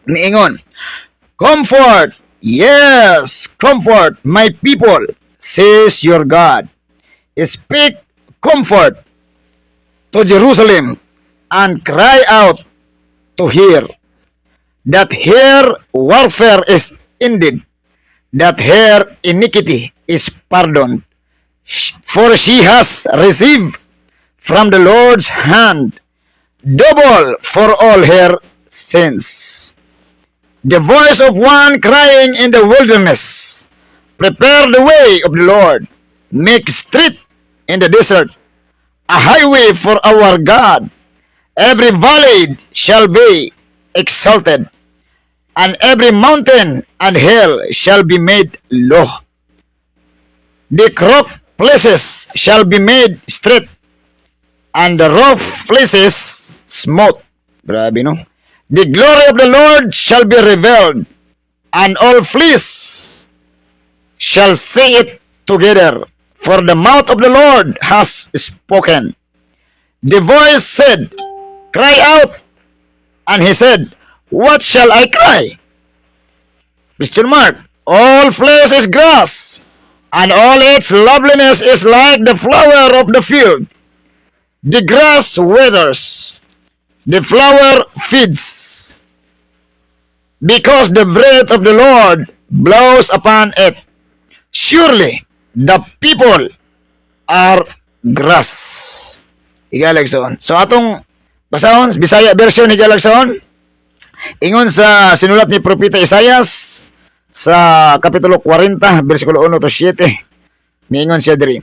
Niingon, comfort, yes, comfort my people, says your God. Speak comfort to Jerusalem and cry out to her that her warfare is ended, that her iniquity is pardoned. For she has received from the Lord's hand double for all her sins. The voice of one crying in the wilderness, prepare the way of the Lord, make straight in the desert a highway for our God. Every valley shall be exalted, and every mountain and hill shall be made low. The crooked places shall be made straight, and the rough places smooth. Grabe, no? The glory of the Lord shall be revealed, and all flesh shall see it together, for the mouth of the Lord has spoken. The voice said, cry out, and he said, what shall I cry? Question mark. All flesh is grass, and all its loveliness is like the flower of the field. The grass withers, the flower fades, because the breath of the Lord blows upon it. Surely the people are grass. Higalagson. So atong basahon Bisaya version higalagson. Ingon sa sinulat ni Propeta Isayas sa kapitulo 40 bersikulo 1 to 7. Miingon siya diri.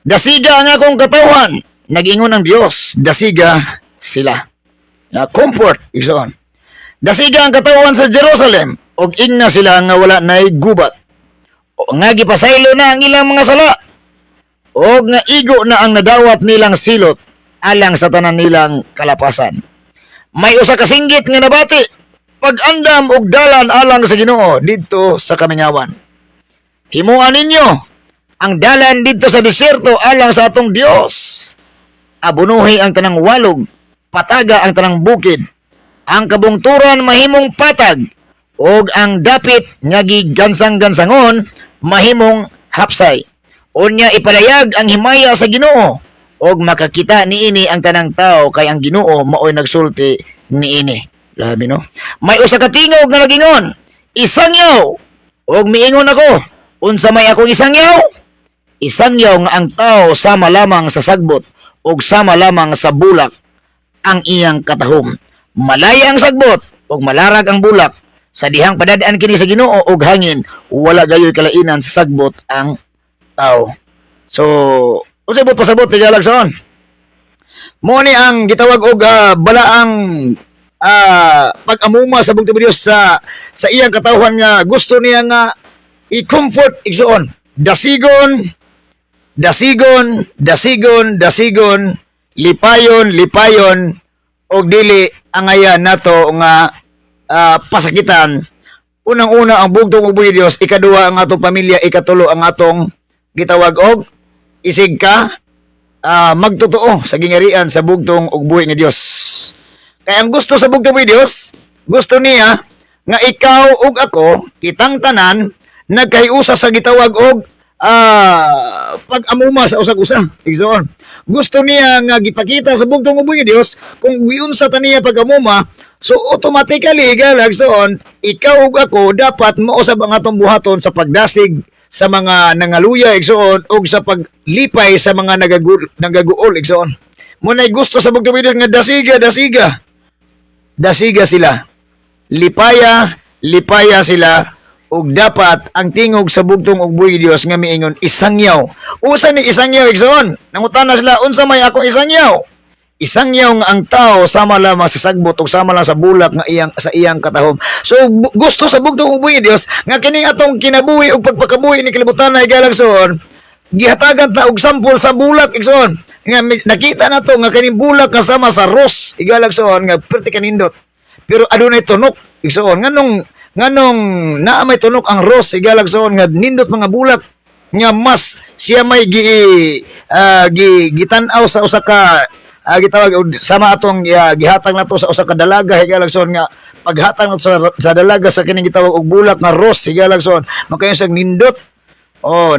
Dasiga ang akong katawan, nag-ingon ang Dios, dasiga sila. Comfort igsoon. Dasiga ang katawan sa Jerusalem, og ingna sila nga wala nay gubat. O nga gipasaylo na ang ilang mga sala. Og nga igo na ang nadawat nilang silot alang sa tanan nilang kalapasan. May usa ka singgit nga nabati, pag-andam og dalan alang sa Ginoo didto sa kamingawan. Himuan ninyo ang dalan didto sa desierto alang sa atong Dios. Abunuhi ang tanang walog, pataga ang tanang bukid. Ang kabungturan mahimong patag, og ang dapit nga gigansang-gansangon mahimong hapsay. Unya ipalayag ang himaya sa Ginoo, og makakita niini ang tanang tao kay ang Ginoo maoy nagsulti niini. Labi no? May usa ka tingog nga nagingon, isangyaw, og miingon ako, unsa may akong isangyaw? Isangyaw nga ang tao sama lamang sa sagbot og sama lamang sa bulak ang iyang katahom. Malaya ang sagbot og malarag ang bulak. Sa dihang padadaan kini sa Ginoo og hangin, wala gayoy kalainan sa sagbot ang tao. So, unsay bot pasabot ti Galagson? Mo ni ang gitawag og balaang pag-amuma sa bugtong Dios sa iyang katawhan nga gusto niya nga i-comfort igsoon. Dasigon, lipayon, og dili angayan nato nga pasakitan. Unang-una ang bugtong ug Dios, ikaduha ang atong pamilya, ikatulo ang atong gitawag og isig ka magtotoo sa gingarian sa bugtong ug buhi ni Dios. Kaya ang gusto sa bugtong ug Dios, gusto niya nga ikaw ug ako, kitang tanan nagkahiusa sa gitawag og pag-amuma sa usag-usa. Igsoon. Gusto niya nga gipakita sa bugtong ubos ni Dios kung giunsa ta niya pag-amuma, so automatically galagson ikaw ug ako dapat mausab ang atong buhaton sa pagdasig sa mga nangaluya igsoon ug sa paglipay sa mga nagaguol igsoon. Mo nay gusto sa bugtong Dios nga dasiga sila. Lipaya sila. Ug dapat ang tingog sa bugtong ug buhi Dios nga miingon isangyaw. Usa ni isangyaw igsoon. Nangutana sila unsa may akong isangyaw? Isangyaw nga ang tao sama lamang sa sagbot ug sama lang sa bulak nga iyang katahom. So gusto sa bugtong ug buhi Dios nga kining atong kinabuhi ug pagpakabuhi ni kalibutan ay galagson gihatagan ta og sampol sa bulak igsoon. Nga nakita nato nga kining bulak kasama sa ros igalagson nga perti kanindot. Pero adunay tunok igsoon nganong naa may tunok ang ros igalagson nga nindot mga bulak nga mas siya may gitan-aw sa usa ka gitawag sama atong gihatag nato sa usa ka dalaga igalagson nga paghatag nato sa dalaga sa kining gitawag og bulak nga ros igalagson makayo sa nindot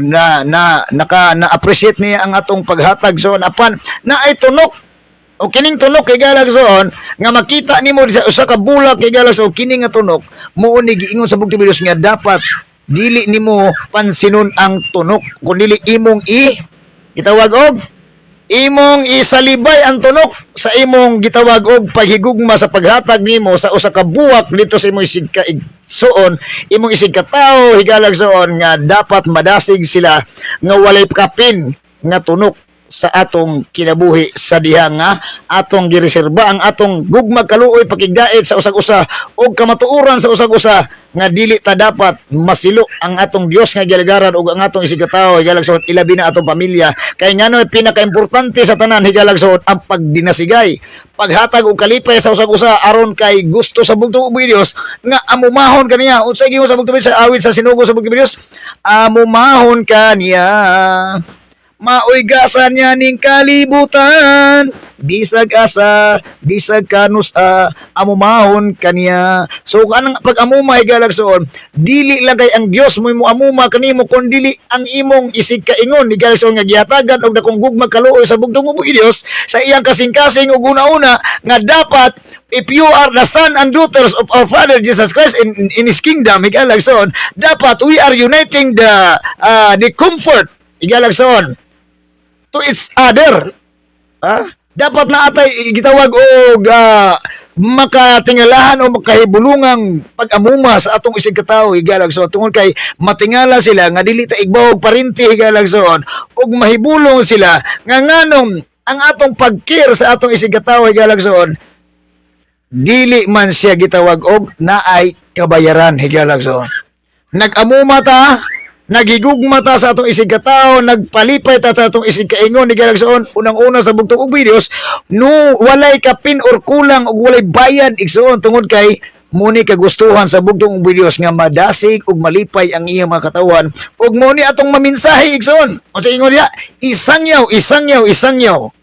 na-appreciate niya ang atong paghatag so apan naay tunok. O kining tunok kay galagson nga makita nimo sa usa ka bulak kay galagson kining nga tunok mao ni giingon sa bugtong Dios nga dapat dili nimo pansinon ang tunok kun dili imong gitawag og imong isalibay ang tunok sa imong gitawag og paghigugma sa paghatag nimo sa usa ka buwak dito sa imong isig ka igsoon imong isig ka tawo higalagson nga dapat madasig sila nga walay kapin nga tunok sa atong kinabuhi sa diha nga atong gireserba ang atong gugmag kaluoy pakigdait sa usag-usa o kamatuoran sa usag-usa nga dili ta dapat masilo ang atong Dios nga gilagaran ug ang atong isigatawo higalagson ilabi na atong pamilya kay ngano pinakaimportante sa tanan higalagson ang pagdinasigay paghatag og kalipay sa usag-usa aron kay gusto sa bugtong ug Dios nga amumahon kaniya unsay giingon sa bugtong sa awit sa sinugo sa bugtong Dios amumahon kaniya maoy gasan niya ning kalibutan bisag asa bisag kanusa amumahon kaniya so kanang pag-amuma higalagson dili lang kay ang Dios mo amuma kanimo kun dili ang imong isig kaingon higalagson nga gihatagan og dakong gugmag kaluoy sa bugtong ug Dios sa iyang kasing-kasing ug una-una nga dapat if you are the son and daughters of our Father Jesus Christ in His kingdom higalagson dapat we are uniting the comfort higalagson to each other. Dapat na atay gitawag og makatingalahan o makahibulungang pag-amuma sa atong isig katawo higalagson tungod kay matingala sila nga dili ta igbaw parinti higalagson ug mahibulong sila nga nganong ang atong pagkir sa atong isig katawo higalagson dili man siya gitawag og naay kabayaran higalagson. Nag-amuma ta, naghigugma ta sa atong isig katao, nagpalipay ta sa atong isig kaingon ni Galagsoon, unang-una sa bugtong og videos, no walay kapin or kulang og walay bayad igsoon tungod kay muni kagustuhan sa bugtong og videos nga madasig ug malipay ang iyang mga katawan ug muni atong maminsahe igsoon. Unsa ingon niya? Isangyaw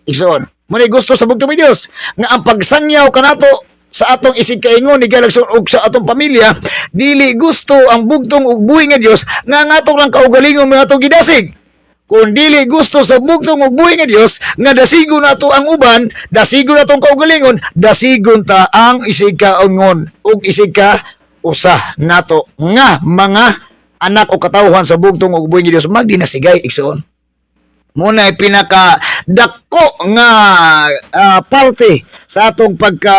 igsoon. Muni gusto sa bugtong videos nga ang pagsangyaw kanato sa atong isig kaingon ni Galagson ug sa atong pamilya dili gusto ang bugtong ug buhi nga Dios nga atong lang kaugalingon mga atong gidasig kun dili gusto sa bugtong ug buhi nga Dios nga dasigon nato ang uban dasigon natong kaugalingon dasigon ta ang isig kaingon ug isig ka usa nato nga mga anak o katawhan sa bugtong ug buhi nga Dios magdinasigay igsoon. Muna ay pinaka dako nga parte sa atong pagka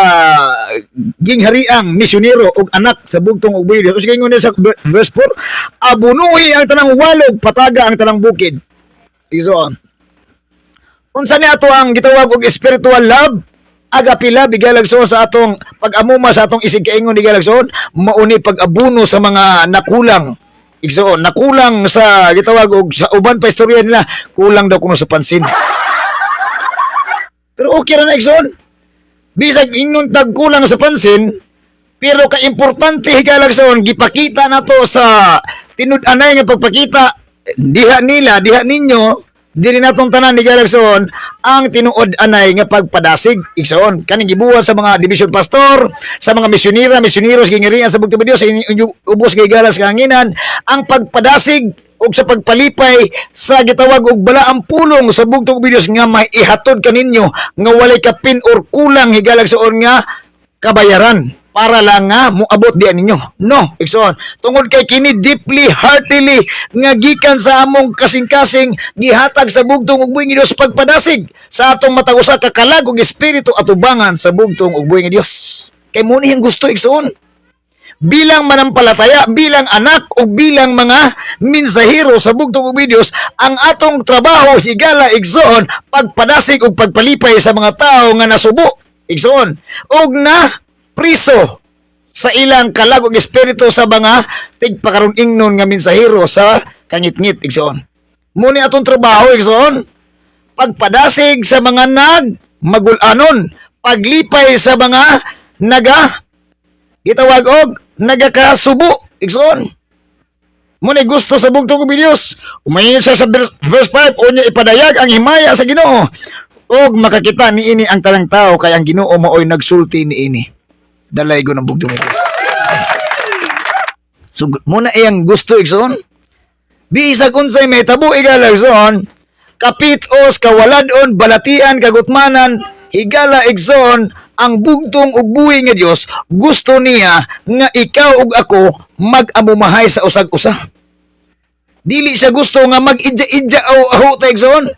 ginghariang misyonero ug anak sa bugtong ug buhi. Sige ngon sa verse 4, abunuhi ang tanang walog, pataga ang tanang bukid. Iso. Unsa ni ato ang gitawag og spiritual love? Agape love Galagson sa atong pag-amuma sa atong isig kaingon ni Galagson, mauni pag-abuno sa mga nakulang. Igsoon, nakulang sa gitawag og sa uban pa istorya nila, kulang daw kuno sa pansin. Pero okay ra na igsoon. Bisag ingnon tag kulang sa pansin, pero ka-importante higalagson gipakita nato sa tinud-anay nga pagpakita diha nila, diha ninyo, dili natong tanan ni Galagson ang tinuod anay nga pagpadasig igsoon kaning gibuhat sa mga division pastor sa mga misyoneros gingirian sa bugtong Dios sa ubos kay galas kahanginan ang pagpadasig ug sa pagpalipay sa gitawag og balaang pulong sa bugtong Dios nga may ihatod kaninyo nga walay kapin or kulang higalagson nga kabayaran para lang nga moabot diyan ninyo. No, igsoon. Tungod kay kini deeply, heartily nga gikan sa among kasing-kasing gihatag sa bugtong ug buhi nga Dios pagpadasig sa atong matag usa ka kalag ug espiritu atubangan sa bugtong ug buhi nga Dios. Kay muni ang gusto igsoon. Bilang manampalataya, bilang anak o bilang mga minsahero sa bugtong ug buhi Dios, ang atong trabaho higala igsoon pagpadasig ug pagpalipay sa mga tao nga nasubo igsoon ug na priso sa ilang kalag ug espiritu sa mga tigpakaron ingnon nga mensahero sa kangit-ngit igsoon. Muni atong trabaho igsoon pagpadasig sa mga magulanon, paglipay sa mga gitawag og nagakasubo igsoon. Muni gusto sa bugtong ug Dios umayon siya sa verse 5 unya ipadayag ang himaya sa Ginoo og makakita niini ang tanang tao kay ang Ginoo maoy nagsulti niini. Dalay ko ng bugtong Diyos. So, muna iyang gusto igsoon. Bisag unsay may tabo igalagsoon, kapitos, kawaladon, balatian, kagutmanan, higala igsoon, ang bugtong ug buhi nga Dios gusto niya nga ikaw ug ako mag-amumahay sa usag-usa. Dili siya gusto nga mag-idja-idja aho ta igsoon.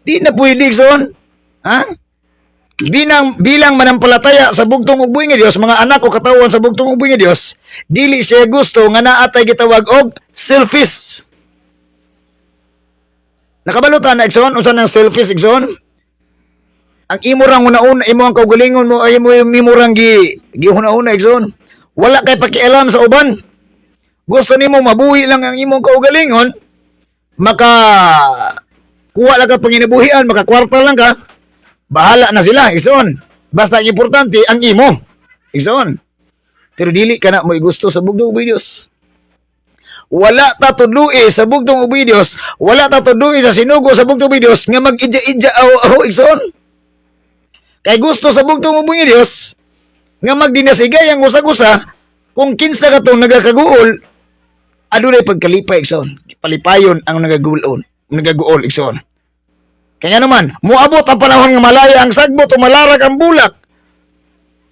Di na pwede igsoon. Ha? Bilang manampalataya sa bugtong ug buhi nga Dios, mga anak o katawan sa bugtong ug buhi nga Dios, dili siya gusto nga naatay gitawag og selfish. Nakabalutan na igsoon unsa nang selfish igsoon? Ang imo rang una-una imo ang kaugalingon mo ay imo rang gihuna-una igsoon. Wala kay pakialam sa uban. Gusto nimo mabuhi lang ang imong kaugalingon, kuha lang ka panginabuhian, makakwarta lang ka. Bahala na sila, igsoon. Basta ang importante, ang imo. Igsoon. Pero dili ka na mo gusto sa bugtong ug Dios. Wala ta tudloi sa bugtong ug Dios. Wala ta tudloi sa sinugo sa bugtong ug Dios nga mag-idja-idja aho igsoon. Kay gusto sa bugtong ug Dios nga magdinasigay ang usag-usa kung kinsa ka tong nagakaguol adunay pagkalipay igsoon. Palipayon ang nagaguol igsoon. Kaya naman, muabot ang panahon nga malaya ang sagbot o malarag ang bulak.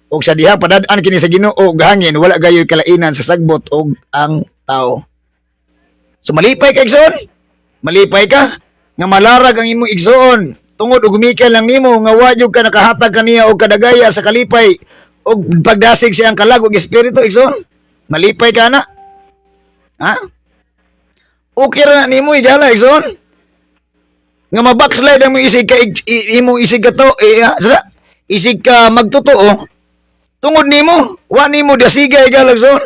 O sa diha, padadaan kini sa Ginoo og hangin, wala gayoy kalainan sa sagbot o ang tao. So malipay ka, igsoon? Malipay ka? nga malarag ang imong igsoon tungod og gumikan lang nimo nga wa jud ka nakahatag kaniya og kadagaya sa kalipay og pagdasig siyang kalag og espiritu igsoon. Malipay ka na. Ha? Okay ra na nimo igala igsoon. Nga mabackslide ang imong isig ka imong isig ka to isig ka magtotoo tungod nimo wa nimo dasiga igala igsoon.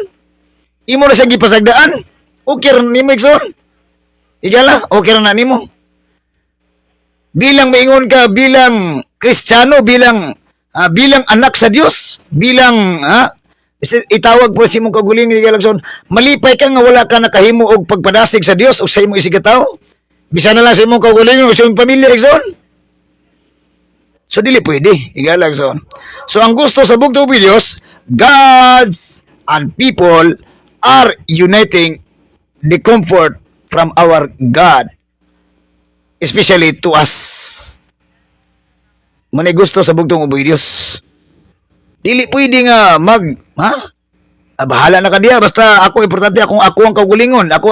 Imo na siyang gipasagdaan. Okay ra na nimo igsoon. Igala, okay ra na nimo. Bilang maingon ka bilang Kristiyano, bilang anak sa Dios, bilang itawag po si mong kaguling ni Galagson, malipay ka nga wala ka nakahimo og pagpadasig sa Dios o sa imong isigataw. Bisa na lang sa imong kaguling o sa imong pamilya, Galagson. So dili pwede, Galagson. So ang gusto sa bugtong videos, gods and people are uniting the comfort from our God, especially to us. Manay gusto sa bugtong videos. Dili pwede nga bahala na ka diya, basta ako importante, ako ang kagulingon, ako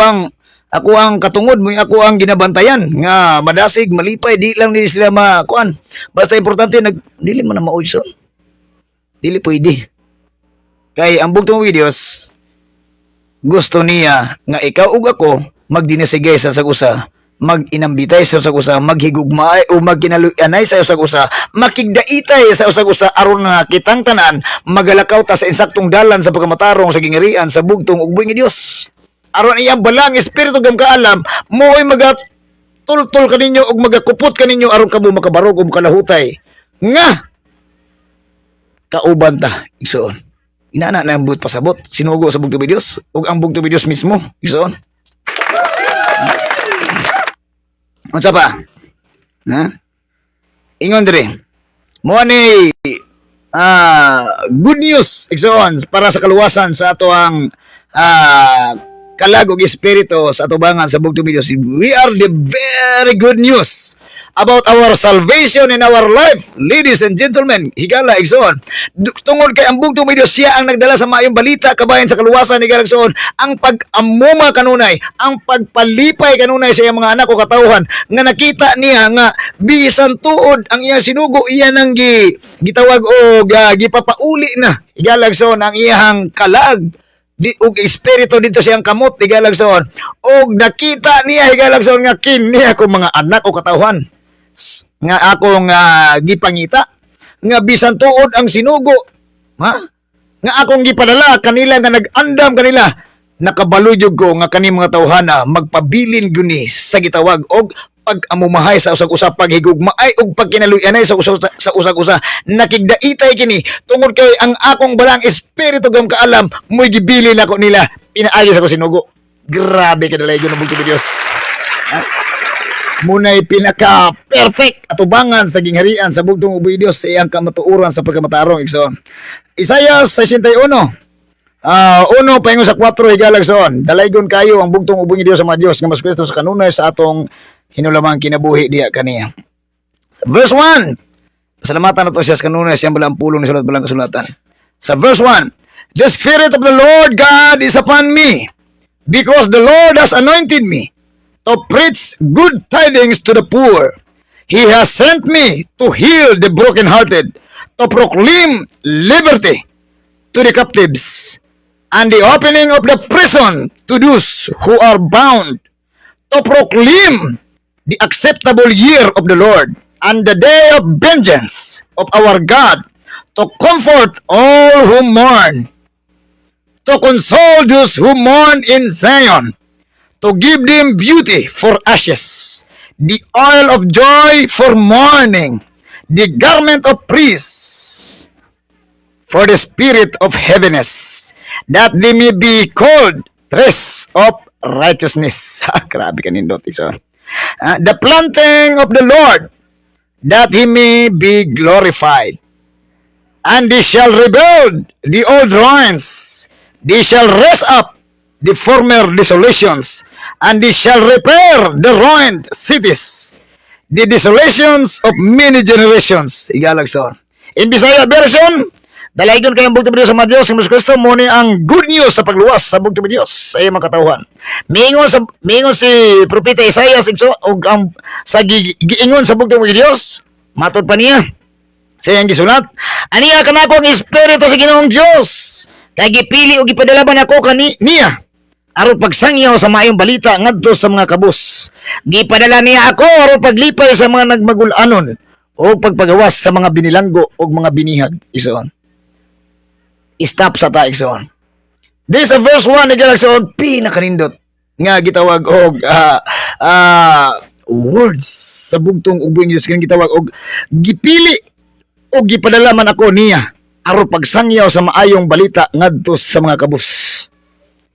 ang katungod mo, ako ang ginabantayan nga madasig, malipay, di lang nila sila makuan. Basta importante dili man na maudson. Dili pwede. Kay ang bugtong videos gusto niya nga ikaw ug ako magdinasigay sa sagusa, mag-inambitay sa usag-usa, maghigugmaay o magkinaluyanay sa usag-usa, makigdaitay sa usag-usa aron nga kitang tanan magalakaw ta sa insaktong dalan sa pagkamatarong sa gingirian sa bugtong ug buhi nga Dios. Aron iyang balang espiritu gam kaalam mo'y magatultol kaninyo ug magakupot kaninyo aron kamo makabarog ug makalahutay nga kauban ta igsoon. Inana na ang buot pasabot sinugo sa bugtong Dios ug ang bugtong Dios mismo igsoon. Unsa pa? Ha? Ingon dire. Mo ni good news igsoon para sa kaluwasan sa ato ang kalag og espiritu sa atubangan sa bugtong Dios. We are the very good news about our salvation in our life, ladies and gentlemen. Higala igsoon. Tungod kay ang bugtong Dios siya ang nagdala sa maayong balita kabayan sa kaluwasan higala igsoon. Ang pag-amuma kanunay, ang pagpalipay kanunay sa iyang mga anak o katawhan nga nakita niya nga bisan tuod ang iyang sinugo iya nang gitawag og gipapauli na higala igsoon ang iyang kalag og espiritu dito siyang kamot higala igsoon. Og nakita niya higala igsoon nga kini ako mga anak o katawhan nga akong gipangita nga bisan tuod ang sinugo nga akong gipadala kanila nga nag-andam kanila nakabaluyog ko nga kani mga tawhana magpabilin guni sa gitawag og pag-amumahay sa usag-usa, paghigugmaay og pagkinaluyanay sa usag-usa. Nakigdaitay kini tungod kay ang akong balang espiritu gam kaalam mo'y gibilin ako nila pinaagi sa ko sinugo. Grabe ka dalay ng bugtong Dios. Munay pinaka-perfect atubangan sa gingharian sa bugtong uboy Dios sa iyang kamatuoran sa pagkamatarong igsoon. Isaiah 61 uno paingon sa 4 higalag son. Dalaygon kayo ang bugtong ubong Dios sa mga Dios nga mas Kristo sa kanunay sa atong hinulamang kinabuhi diya kaniya. Sa verse 1, pasalamatan nato siya sa kanunay siyang balang pulong ni sulat balang kasulatan. Sa verse 1, the Spirit of the Lord God is upon me, because the Lord has anointed me to preach good tidings to the poor. He has sent me to heal the brokenhearted, to proclaim liberty to the captives, and the opening of the prison to those who are bound, to proclaim the acceptable year of the Lord, and the day of vengeance of our God, to comfort all who mourn, to console those who mourn in Zion, to give them beauty for ashes, the oil of joy for mourning, the garment of praise for the spirit of heaviness, that they may be called trees of righteousness. Grabe ka nindot, so. The planting of the Lord, that he may be glorified. And they shall rebuild the old ruins, they shall raise up the former desolations, and they shall repair the ruined cities, the desolations of many generations. Igalagson. In Bisaya version, Dalaygon kayong bugtong Diyos sa mga Diyos, ang Kristo mo ni ang good news sa pagluwas sa bugtong Diyos sa iyong mga katauhan. Mingon si Propeta Isaias og ang sa giingon sa bugtong Diyos, matod pa niya sa iyang gisulat, aniya kanako ang espiritu sa Ginoong Diyos, kay gipili og gipadalaban ako niya aron pagsangyaw sa maayong balita ngadto sa mga kabus. Gipadala niya ako aron paglipay sa mga nagmagul-anon o pagpagawas sa mga binilanggo o mga binihag. Igsoon. Stop sa ta, igsoon. This is verse 1 na igsoon, pinakanindot nga gitawag og words sa bugtong ubing Diyos kanang gitawag og gipili o gipadala man ako niya aron pagsangyaw sa maayong balita ngadto sa mga kabus.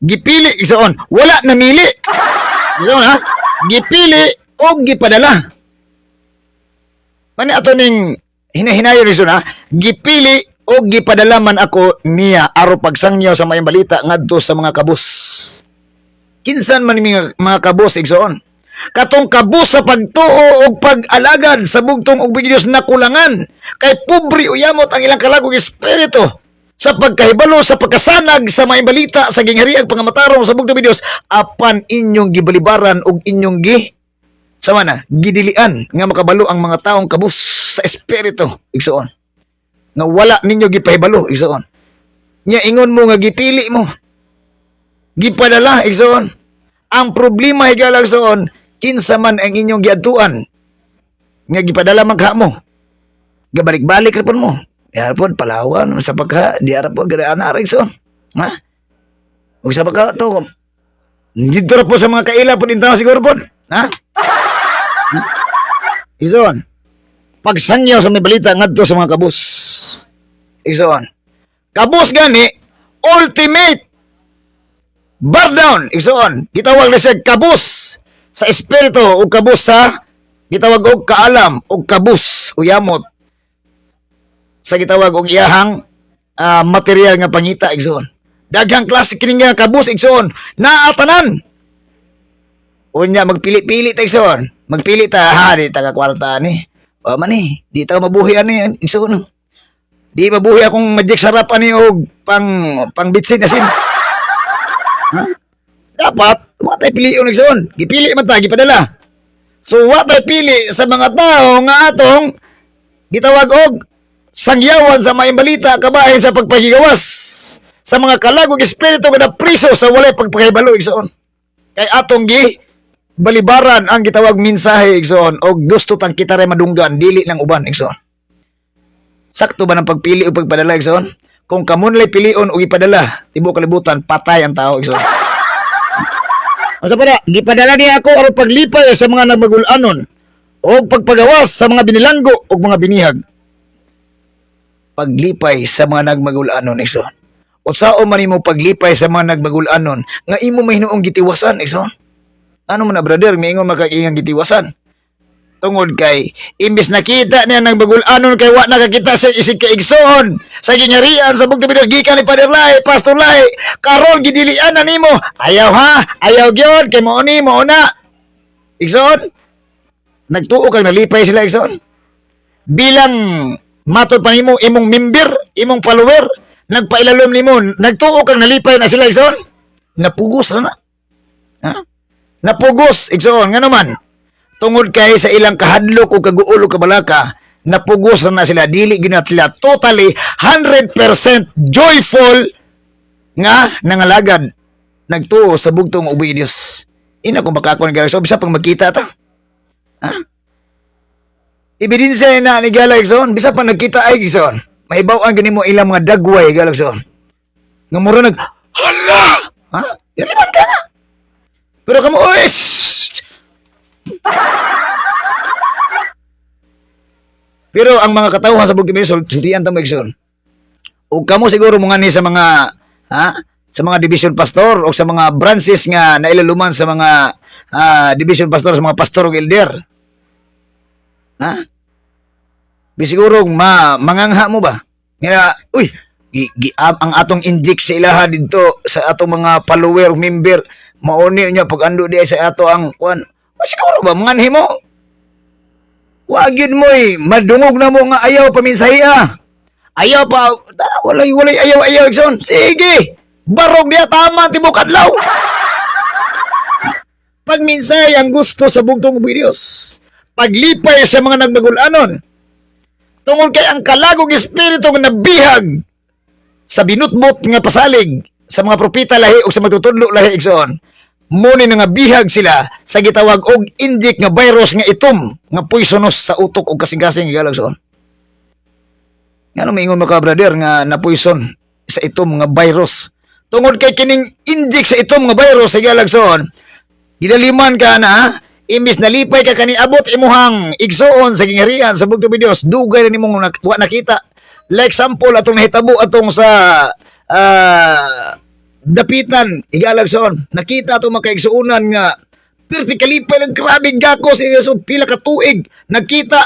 Gipili igsoon, wala namili. Igsoon ha? Gipili o gipadala. Mani ato ning hinahinayo rin ha? Gipili o gipadala man ako niya aron pagsangyaw sa maayong balita ngadto sa mga kabus. Kinsan man mga kabus igsoon? Katong kabus sa pagtuo o pag-alagad sa bugtong ubing Diyos na kulangan kay pobre uyamot ang ilang kalagong espiritu sa pagkahibalo sa pagkasanag sa maayong balita sa ginghariang pangamatarong sa bugtong Diyos apan inyong gibalibaran og inyong gidilian nga makabalo ang mga taong kabus sa espiritu igsoon nga wala ninyo gipahibalo igsoon nya ingon mo nga gipili mo gipadala igsoon. Ang problema higala igsoon kinsa man ang inyong giadtuan nga gipadala magha mo gabalik-balik ra pud mo Yarpod, Palawan, sa pagka, di arap po, gada anak so. Ha? Huwag sa pagka, to, dito po sa mga kaila po dintaw siguro po. Ha? Ison, pagsangyaw sa may balita ngadto sa mga kabus. Ison, kabus gani, ultimate, bar down. Ison, gitawag na siya kabus sa espiritu o kabus sa, gitawag og kaalam o kabus o yamot. Sa gitawag og iyahang material nga pangita igsoon. Daghang klase kini nga kabus igsoon naatanan. Unya magpili-pili ta igsoon. Magpili ta ha di taga kwarta ni. O man ni, di ta mabuhi ani igsoon. Di mabuhi akong magic sarap ani og pang bitsin asin. Ha? Dapat wa tay pilion igsoon. Gipili man ta gipadala. So wa tay pili sa mga tao nga atong gitawag og sangyawan sa maayong balita kabahin sa pagpagigawas sa mga kalagog espiritu nga napriso sa walay pagpakahibalo igsoon. Kay atong gi balibaran ang gitawag mensahe igsoon og gusto tang kita ray madunggan dili lang uban igsoon. Sakto ba ng pagpili o pagpadala igsoon? Kung kamon lay pilion o ipadala, tibuok kalibutan patay ang tao igsoon. Asa pa gipadala niya ako aron paglipay sa mga nagmagul-anon o pagpagawas sa mga binilanggo o mga binihag. Paglipay sa mga nagmagul-anon igsoon. O sao man imo paglipay sa mga nagmagul-anon nga imo mahinuong gitiwasan igsoon. Ano man na brother, miingon makakingang gitiwasan. Tungod kay imbis nakita niya nagmagul-anon kay wa nakakita sa isig kay igsoon sa gingharian sa bugtong Dios gikan ni Father Lai, Pastor Lai, karon gidilian na nimo. Ayaw ha, ayaw gyud kay mo ni mo na. Igsoon. Nagtuo kang nalipay sila igsoon. Bilang matod pa nimo imong member, imong follower, nagpailalom nimo, nagtuo kang nalipay na sila igsoon. Napugos na. Ha? Napugos igsoon nga naman. Tungod kay sa ilang kahadlok o kaguulo kabalaka, napugos na sila, dili ginat sila totally 100% joyful nga nangalagad nagtuo sa bugtong ubay Dios. Ina kung makakon gyud so bisa pang magkita ta. Ha? Ebidensya na ni Galagson, bisa pa nagkita ay gison. Mahibaw-an gani mo ilang mga dagway Galagson. Nga mura hala! Ha? Diliman ka na. Pero kamo, pero ang mga katawhan sa bugtong Diyos, sultian ta mo igsoon. O kamo siguro mga ni sa mga, sa mga division pastor o sa mga branches nga nailaluman sa mga division pastor, sa mga pastor o elder. Ha? Bisiguro mangangha mo ba? Nga, ang atong inject sa ilaha dito sa atong mga follower o member, mauni niya pag ando di sa ato ang kuan. Siguro ba manganhi mo? Wag yun mo madungog na mo nga ayaw paminsahiya. Ayaw pa. Walay ayaw Igsoon. Sige. Barog niya tama tibok adlaw. Pagminsay ang gusto sa bugtong videos. Paglipay sa mga nagbagulanon. Tungod kay ang kalagog espiritu nga nabihag sa binutbot nga pasalig sa mga propeta lahi o sa magtutudlo lahi Igsoon. Muni nga bihag sila sa gitawag og inject nga virus nga itom nga poisonous sa utok o kasing-kasing Igsoon. Ngano maingon mo ka brother nga napoison sa itom nga virus. Tungod kay kining inject sa itom nga virus sa Igsoon, gidaliman ka na imbis nalipay ka kani abot imuhang igsoon sa gingarian sa bugtong videos, dugay na nimong wa nakita. Like sample atong nahitabo atong sa dapitan Igsoon. Nakita atong makaigsuunan nga perti kalipay ng grabing gako sa Igsoon, pila ka tuig nakita.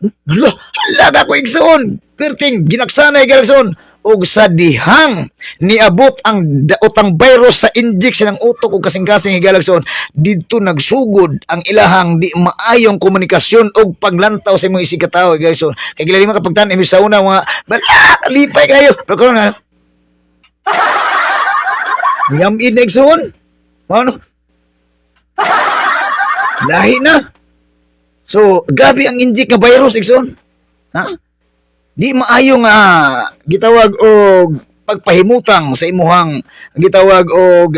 Hala ko Igsoon. Perting ginaksana Igsoon og sa dihang niabot ang daotang virus sa injection ng utok o kasing-kasing Igsoon, dito nagsugod ang ilahang di maayong komunikasyon og paglantaw sa imong isig ka tawo Igsoon. Kay gilali man kapag tan imbis sa una mga lipay kayo pero karon na yamin na Igsoon. Ano? Lahi na. So, gabi ang inject nga virus Igsoon. Ha? Di maayo nga gitawag og pagpahimutang sa imuhang gitawag og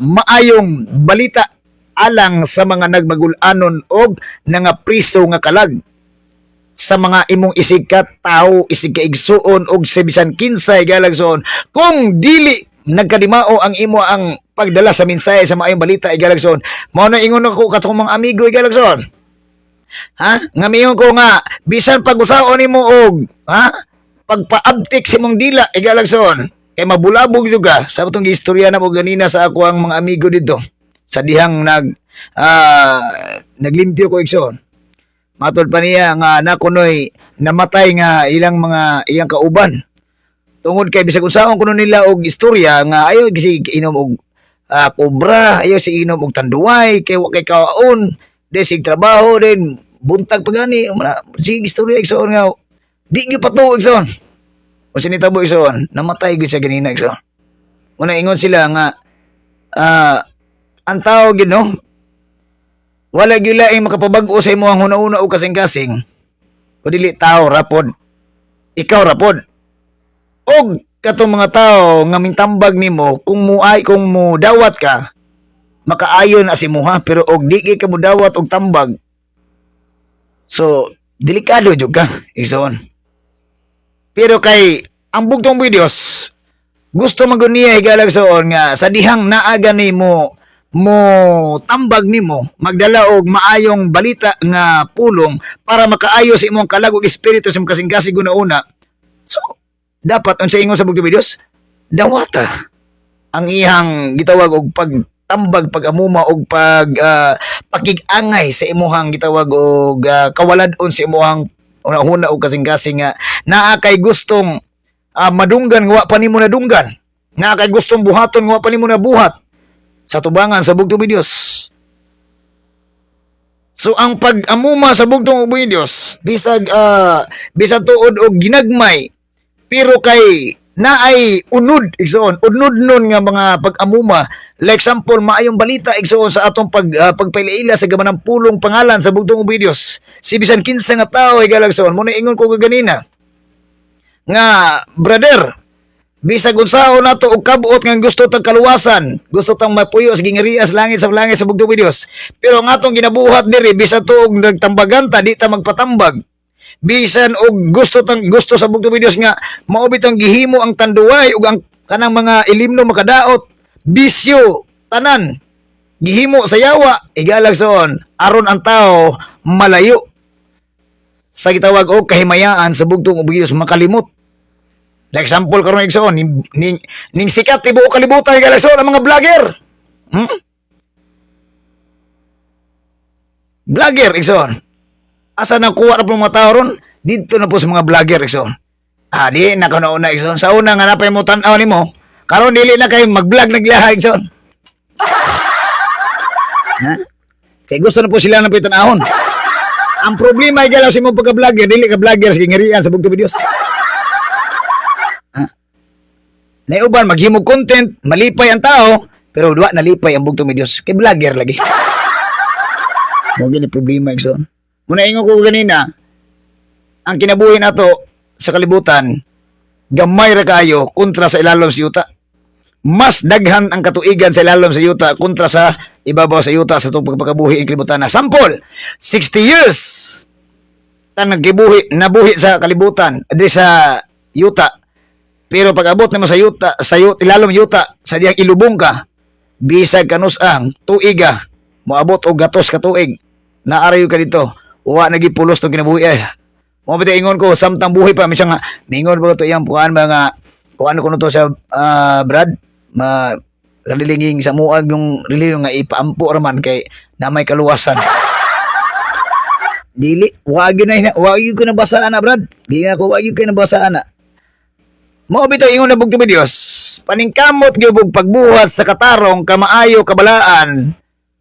maayong balita alang sa mga nagbagulanon og nga priso nga kalag sa mga imong isig ka tao, isig ka igsuon og sa bisan kinsay Igsoon. Kung dili nagkadimao ang imo ang pagdala sa mensahe sa maayong balita Igsoon, mao na ingon ako katong mga amigo Igsoon. Ha? Nga miyon ko nga bisan pag-usaon nimo og pagpaabtik si mong dila Igsoon kay mabulabog juga sa atong giistorya na mo ganina sa ako ang mga amigo dito sa dihang naglimpyo ko Igsoon. Matod pa niya nga nakunoy namatay nga iyang kauban tungod kay bisag unsaon kuno nila og istorya nga ayo si inom og kobra, ayo si inom og tanduay kay wa kay kaon desig trabaho din buntag pagani sige istorya Igsoon nga di gyud patuo Igsoon o sinitabo Igsoon namatay gyud sa ganina Igsoon. Una ingon sila nga ang tao gyud no wala gyud laing makapabag-o sa imo ang hunahuna o kasing-kasing o dili tao rapod ikaw rapod og katong mga tao nga mintambag nimo kung mo dawat ka makaayon na si muha pero og di ka mo dawat og tambag so delikado jud ka Igsoon. Pero kay ang bugtong videos gusto maguniya Igsoon nga sa dihang naaga nimo mo tambag nimo magdala og maayong balita nga pulong para makaayo sa imong kalag og espiritu sa kasing-kasing una. So dapat unsa ingon sa bugtong videos dawata ang ihang gitawag og pagtambag, pag-amuma og pakig-angay sa imuhang gitawag og kawalad-on sa imuhang una-una og kasing-kasing nga naa kay gustong madunggan nga wa pa nimo nadunggan, naa kay gustong buhaton nga wa pa nimo nabuhat sa tubangan sa bugtong videos. So ang pag-amuma sa bugtong videos bisag tuod og ginagmay pero kay naay unod Igsoon, unod nun nga mga pag-amuma. Like example, maayong balita Igsoon sa atong pagpailaila sa gaman ng pulong pangalan sa bugtong videos. Si bisan kinsa nga tao Igsoon, mo na ingon ko kaganina nga brother, bisag unsaon nato og kabuot nga gusto tang kaluwasan, gusto tang mapuyo sa gingarias langit sa bugtong videos. Pero nga atong ginabuhat diri bisan tuog nagtambagan ta di ta magpatambag. Bisan og gusto sa bugtong videos nga maubit ang gihimo ang tanduay ug ang kanang mga ilimno makadaot bisyo tanan gihimo sa yawa Igsoon aron ang tao malayo sa gitawag og kahimayaan sa bugtong videos makalimot. Like example karon Igsoon ning sikat tibuok kalibutan Igsoon ang mga vlogger. Vlogger Igsoon. Asa nang kuha na po mga tao ron? Dito na po sa mga vlogger Igsoon. Di na kauna Igsoon. Sa una nga napay mo tanaw nimo, karon dili na kay mag-vlog naglaha Igsoon. Kay gusto na po sila nang pitanahon. Ang problema ay galaw si mo pagka-vlogger, dili ka vlogger sa gingarian sa bugtong videos. Na uban maghimog content, malipay ang tao, pero duwa nalipay ang bugtong ni Dios. Kay vlogger lagi. Mo gini problema igsoon. Muna ingon ko ganina, ang kinabuhi nato sa kalibutan, gamay ra kaayo kontra sa ilalom sa yuta. Mas daghan ang katuigan sa ilalom sa yuta kontra sa ibabaw sa yuta sa itong pagpakabuhi ang kalibutan na. Sample, 60 years tan nabuhi sa kalibutan, adri sa yuta. Pero pag abot nimo sa yuta, ilalom yuta, sa diyang ilubong ka, bisag kanus-ang, tuiga, moabot og gatos ka tuig, naarayo ka dito, uwa nagipulos tong kinabuhi eh. Mo bitaw ingon ko samtang buhi pa misang ningon ba to iyang puan mga kuan ko to sa Brad kalilinging sa muag yung reliyon nga ipaampo raman kay na may kaluwasan. Dili wag ko na basaan na Brad. Di na ko wag ko na basaan na. Mo bitaw ingon na bugto Dios. Paningkamot gyud pagbuhat sa katarong kamaayo kabalaan.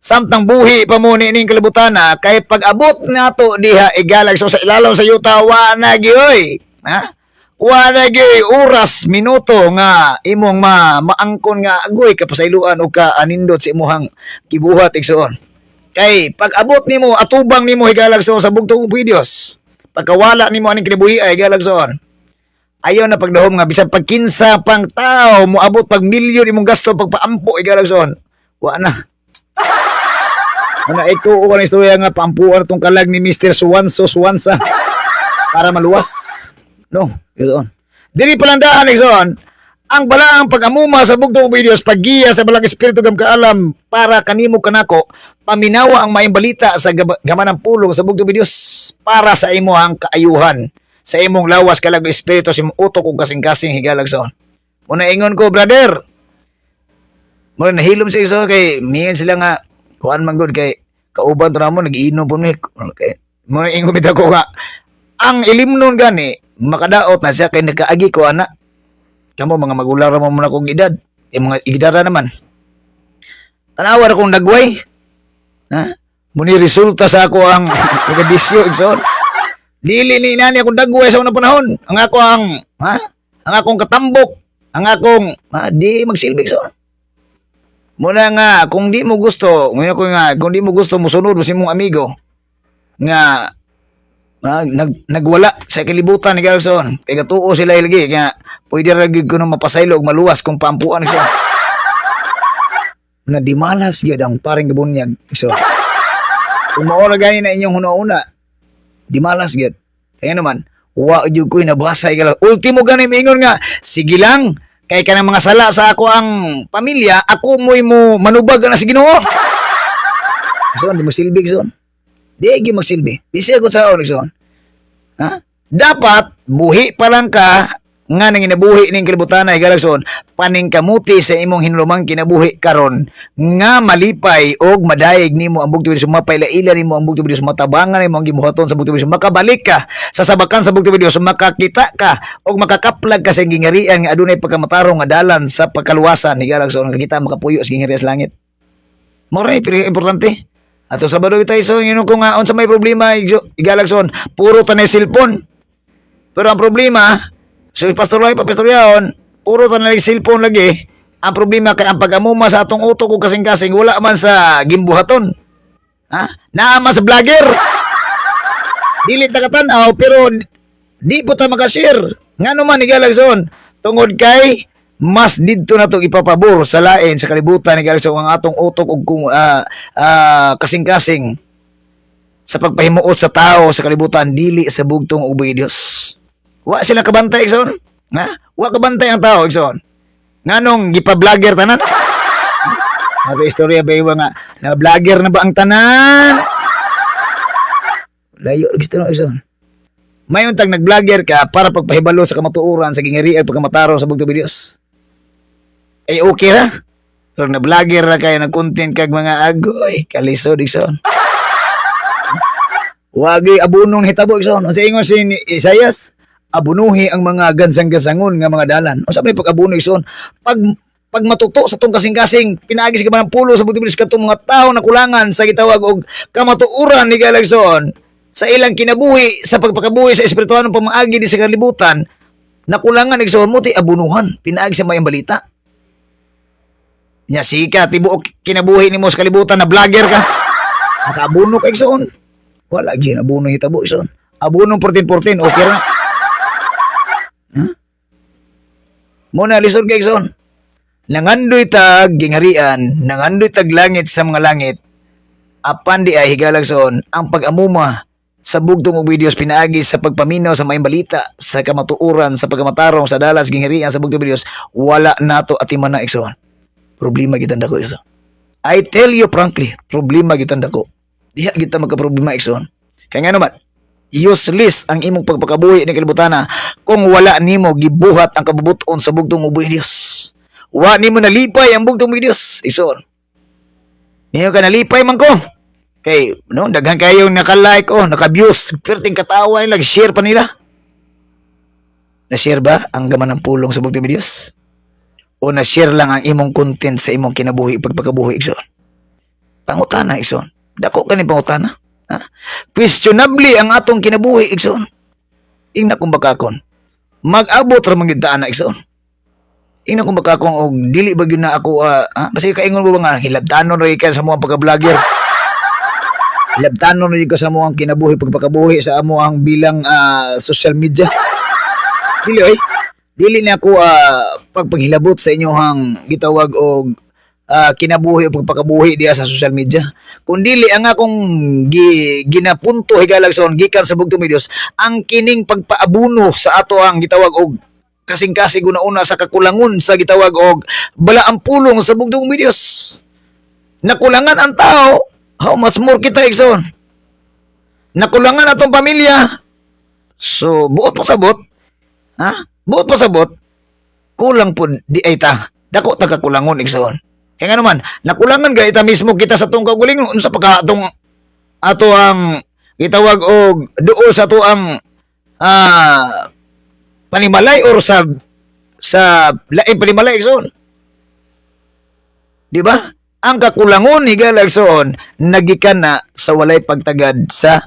Samtang buhi pa mo ning kalibutan na kay pag-abot nato diha igalag so sa ilalom sa yuta wa na gyoy. Ha? Wa na gyoy oras minuto nga imong maangkon nga agoy ka pasayloan o ka anindot sa imong gibuhat igsoon. Kay pag-abot nimo atubang nimo higalag so sa bugtong Dios. Pagkawala nimo aning kinabuhi ay higalag soon. Ayaw na pagdahom nga bisan pag kinsa pang tao moabot pag milyon imong gasto pagpaampo higalag soon. Wa na. Ano ito ko na istorya nga pampuan tong kalag ni Mr. Suwansa para maluwas. No, yun. Dili palandaan igsoon. Ang balaang pag-amuma sa bugtong Dios paggiya sa balang espiritu gam kaalam para kanimo kanako paminawa ang maayong balita sa gamanang pulong sa bugtong Dios para sa imong kaayuhan sa imong lawas kalag espiritu sa imong utok ug kasing-kasing higalag soon. Muna ingon ko brother. Mo nahilom sa iso kay miyan sila nga kuan man gud kay kauban to namo nagiinom po ni okay mo ingon bitaw ko nga ang ilimnon gani makadaot na siya kay nagkaagi ko ana kamo mga magulang ra mo na kog edad mga igidara naman tanawa ra kong dagway ha muni resulta sa ako ang pagdisyo igsoon dili ni nani ako dagway sa unang panahon ang ako ang akong katambok ang akong di magsilbi igsoon. Muna nga kung di mo gusto musunod sa imong amigo nga nagwala sa kalibutan ni Galson kay gatuo sila ilagi nga pwede ra gyud kuno mapasaylo og maluwas kung pampuan siya. Na di malas gyud ang paring gibunyag so. Kung mao ra gani na inyong una-una di malas gyud. Kaya naman wa gyud koy nabasay kala. Ultimo gani miingon nga sige lang kay kanang mga sala sa ako ang pamilya, ako mo manubag na sa Ginoo. So, di magsilbi son. Di magsilbi. Di siya ko sa oras son. Ha? Dapat buhi pa lang ka nga nang inabuhi ning kalibutan ay galagson paning kamuti sa imong hinulumang kinabuhi karon nga malipay og madayeg nimo ang bugtong Dios mapailaila nimo ang bugtong Dios matabangan nimo ang gibuhaton sa bugtong Dios makabalik ka sa sabakan sa bugtong Dios makakita ka og makakaplag ka sa gingarian nga adunay pagkamatarong nga dalan sa pagkaluwasan ni galagson kita makapuyo sa gingarian sa langit mo ray importante ato sabado bitay so yun ko nga unsa may problema igalagson puro tanay cellphone pero ang problema so, Pastor Yaon, puro tanay cellphone lagi. Ang problema kay ang pag-amuma sa atong utok o kasing-kasing wala man sa gimbuhaton. Ha? Naama sa vlogger. Dili ta katanaw pero di po ta makashare. Ngano man ni Galagson, tungod kay mas didto na to ipapabor sa lain sa kalibutan ni Galagson ang atong utok og kasing-kasing sa pagpahimuot sa tao sa kalibutan dili sa bugtong ubay Dios. Wa sila kabantay igsoon. Nga, wa kabantay ang tao igsoon. Nganong gipa-vlogger tanan? Abi istorya ba iwa nga na vlogger na ba ang tanan? Layo gusto na igsoon. Mayon tag nag-vlogger ka para pagpahibalo sa kamatuoran sa gingarian pagkamataro sa bugtong Dios. Ay okay ra. Pero na vlogger ra kay nag-content kag mga agoy, kalisod igsoon. Wagi abunong hitabo igsoon. Unsa ingon si Isaias? Abunuhi ang mga gansang-gasangon nga mga dalan. O sabi pag-abuno ison, pag matuto sa tong kasing-kasing, pinaagi sa kamanang pulo sa butibis katong mga tao na kulangan sa gitawag og kamatuuran ni Galagson sa ilang kinabuhi sa pagpakabuhi sa espiritual ng pamaagi di sa kalibutan, Nakulangan igsoon mo ti abunuhan, pinaagi sa mayang balita. Nya sika tibuok kinabuhi nimo sa kalibutan na vlogger ka. Nakaabuno ka igsoon. Wala gyud abuno hitabo igsoon. Abuno 14-14 okay ra. Ha? Muna lisod kay igsoon. Nangandoy tag gingarian, nangandoy tag langit sa mga langit. Apan di ay higalag soon ang pag-amuma sa bugtong og videos pinaagi sa pagpaminaw sa maayong balita, sa kamatuoran, sa pagkamatarong sa dalas gingarian sa bugtong videos, wala nato atiman na igsoon. Problema gyud dako igsoon. I tell you frankly, problema gyud dako. Diha kita magka-problema igsoon. Kaya nga naman, useless ang imong pagpakabuhi ni kalibutana kung wala nimo gibuhat ang kabubuton sa bugtong ug videos. Wa nimo nalipay ang bugtong videos igsoon. Niyo ka nalipay man ko. Kay, no, daghan kayo naka-like o naka-views, perting katawa nila, share pa nila. Na-share ba ang gaman ng pulong sa bugtong videos? O na-share lang ang imong content sa imong kinabuhi pagpakabuhi igsoon? Pangutana igsoon. Dako ka ni pangutana. Ha? Questionably ang atong kinabuhi igsoon. Ingna kung bakakon. Mag-abot ra man gyud ta ana igsoon. Ingna kung bakakon og dili ba gyud na ako basta kaingon mo ba nga hilabtanon ra ka sa mga pagka-vlogger. Hilabtanon ra ka sa mga kinabuhi pagpakabuhi sa amo ang bilang social media. Dili na ako pagpaghilabot sa inyohang gitawag og kinabuhi o pagpakabuhi diya sa social media. Kung dili ang akong ginapunto higalag sa gikan sa bugtong videos, ang kining pagpaabuno sa ato ang gitawag og kasing-kasing una sa kakulangon sa gitawag og balaang pulong sa bugtong videos. Nakulangan ang tao, how much more kita igsoon? Nakulangan atong pamilya. So, buot pa sabot. Ha? Buot pa sabot. Kulang po di ay ta. Dako ta kakulangon igsoon. Kaya nga naman, nakulangan ga ita mismo kita sa tong kagulingon sa pagkatong ato ang gitawag og duol sa ato ang panimalay or sa laing panimalay igsoon. Di ba? Ang kakulangon higalag soon nagikan na sa walay pagtagad sa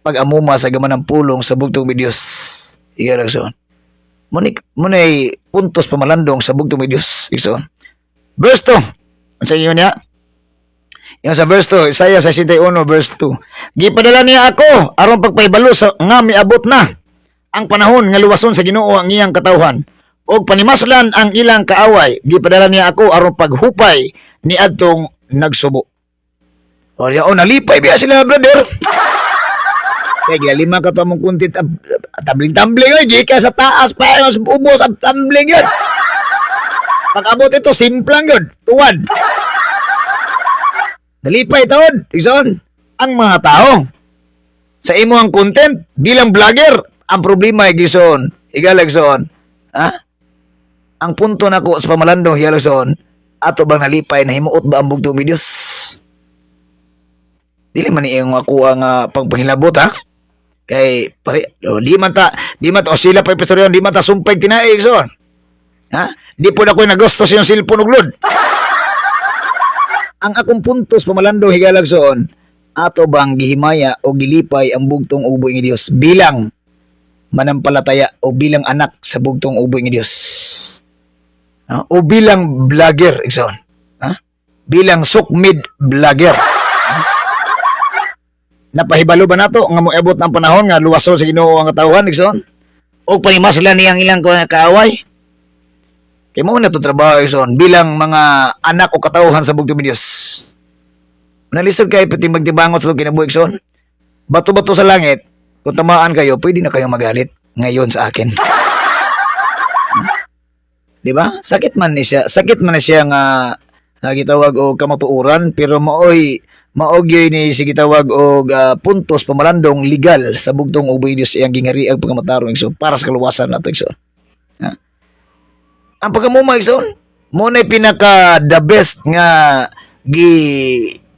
pag-amuma sa gaman ng pulong sa bugtong videos higalag soon. Munay puntos pamalandong sa bugtong videos igsoon. Verse 2. Ano sa inyo niya? Yung sa verse 2, Isaiah 61 verse 2. Gipadala niya ako aron pagpahibalo sa nga miabot na ang panahon nga luwason sa Ginoo ang iyang katawhan og panimaslan ang ilang kaaway. Gipadala niya ako aron paghupay ni adtong nagsubo. O nalipay biya sila brother. Kaya lima ka to mong kuntit tumbling gika sa taas pa mas ubos ang tumbling yun. Pag-abot ito, simplang yun. Tuwad. Nalipay taon. Igsoon. Ang mga tao. Sa imo ang content, bilang vlogger, ang problema ay igsoon. Igalag soon. Ha? Ang punto na ko sa pamalandong hiyalag soon, ato bang nalipay na himuot ba ang bugtong videos? Dili man iyong ako ang pagpanghilabot ha? Kay, pare, di man ta, o sila pa ipistoryon, di man ta sumpay tinaig soon. Ha? Di po na ko'y nagustos yung cellphone uglod. Ang akong puntos pamalandong higalag soon, ato bang gihimaya o gilipay ang bugtong uboy ng Diyos bilang manampalataya o bilang anak sa bugtong uboy ng Diyos. Ha? O bilang vlogger, igsoon. Ha? Bilang sukmid vlogger. Ha? Napahibalo ba nato nga moabot ng panahon nga luwason sa Ginoo ang katawhan, igsoon? O panimaslan niyang ilang kaaway? Kaya mo na ito trabaho igsoon bilang mga anak o katauhan sa bugtong Diyos. Nalisod kayo pati magtibangot sa kinabuhi igsoon. Bato-bato sa langit, kung tamaan kayo, pwede na kayong magalit ngayon sa akin. Di ba? Sakit man na siya nga gitawag o kamatuuran, pero maogyoy ni si gitawag o puntos pamalandong legal sa bugtong uboy Diyos iyang gingari ang pagkamatarong igsoon para sa kaluwasan nato igsoon. Ang pagkamuma igsoon mo na pinaka the best nga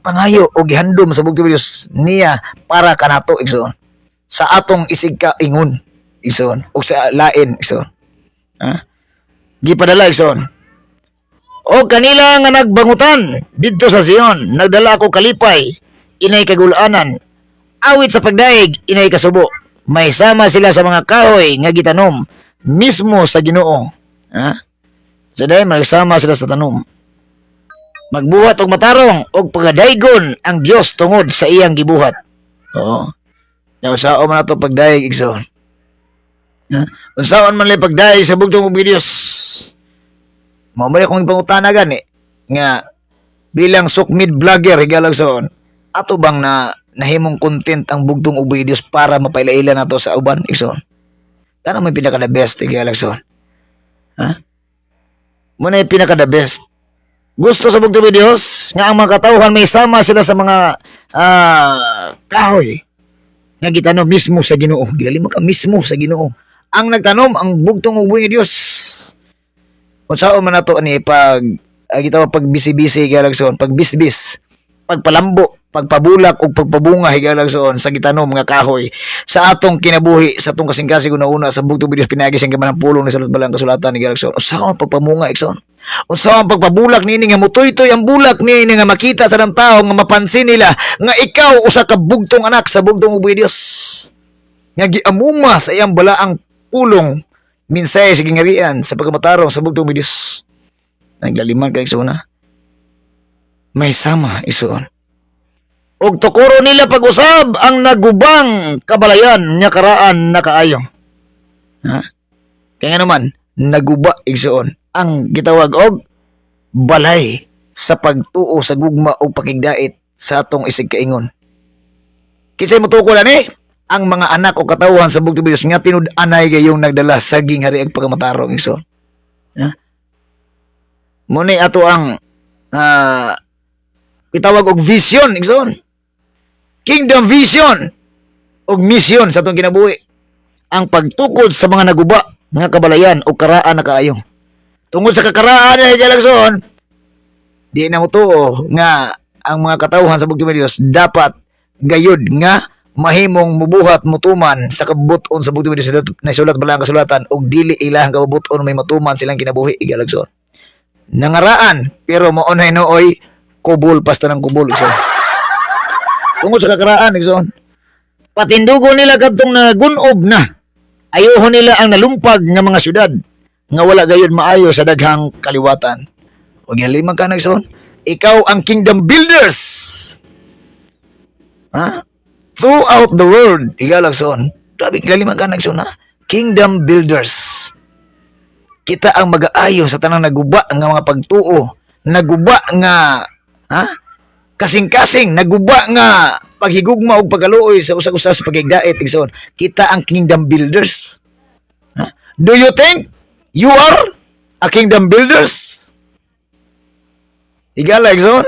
pangayo o gihandom sa bugtong Diyos niya para kanato igsoon sa atong isig ka ingon igsoon o sa lain igsoon. Gipadala igsoon o kanila nga nagbangutan didto sa Sion, nagdala ako kalipay inay kagulanan, awit sa pagdaig inay kasubo, may sama sila sa mga kahoy nga gitanom mismo sa Ginoo. Ha? Sa day magsama sila sa tanom. Magbuhat og matarong og pagadaygon ang Dios tungod sa iyang gibuhat. Oo. Now sao man ato pagdayeg igsoon. Ha? Unsaon man lay pagdayeg sa bugtong ug Dios. Mamaya kong pangutana gani nga bilang sukmid vlogger higalagsoon. Ato bang na nahimong content ang bugtong ug Dios para mapailaila nato sa uban igsoon. Kana may pinaka the best higalagsoon. Ha? Muna yung pinaka the best. Gusto sa bugtong ug Dios nga ang mga katawhan may sama sila sa mga kahoy nga gitanom mismo sa Ginoo. Gilalima ka mismo sa Ginoo. Ang nagtanom ang bugtong ug Dios. Kung saan man nato ani pag gitawag pag bisi-bisi higalagsoon, pag bisbis, pagpalambo, pagpabulak ug pagpabunga higalagsoon sa gitanom mga kahoy sa atong kinabuhi sa atong kasing-kasing una sa bugtong Dios pinagi siyang gamanang pulong ni salut balang kasulatan higalagsoon. Usaon pagpamunga igsoon. Usaon pagpabulak niini nga mutoy-toy ang bulak niini nga makita sa ng tao nga mapansin nila nga ikaw usa ka bugtong anak sa bugtong ug Dios. Nga giamuma sa iyang balaang pulong minsay sa gingarian sa pagkamatarong sa bugtong ug Dios. Naglaliman kay igsoon na. May sama igsoon. Og tukuro nila pag-usab ang nagubang kabalayan nga karaan na kaayo. Ha? Kaya naman, naguba igsoon ang gitawag og balay sa pagtuo sa gugma o pakigdait sa atong isig kaingon. Kinsay motukol ani? Ang mga anak o katawhan sa bugtong Dios nga tinud-anay gayong nagdala sa ginghari ag pagkamatarong igsoon. Ha? Muni ato ang itawag og vision igsoon. Kingdom vision og mission sa atong kinabuhi. Ang pagtukod sa mga naguba nga kabalayan o karaan na kaayo. Tungod sa kakaraan na higalagsoon, di na mo tuo nga ang mga katawhan sa bugtong Dios dapat gayud nga mahimong mubuhat mutuman sa kabuton sa bugtong Dios na sulat balang kasulatan og dili ilahang kabuton may matuman silang kinabuhi higalagsoon. Nangaraan pero maunay nooy kubol pasta ng kubol igsoon. Tungod sa kakaraan igsoon. Patindugo nila kadtong nagunob na. Ayuhon nila ang nalumpag nga mga syudad nga wala gayud maayo sa daghang kaliwatan. Og limang ka nagsoon, ikaw ang kingdom builders. Ha? Throughout the world, igalagsoon. Grabe limang ka nagsoon ha. Kingdom builders. Kita ang mag-aayo sa tanang naguba nga mga pagtuo, naguba nga kasing-kasing, naguba nga paghigugma o pagaluoy sa usag-usa sa pagigdait igsoon. Kita ang kingdom builders. Do you think you are a kingdom builders? Igala igsoon.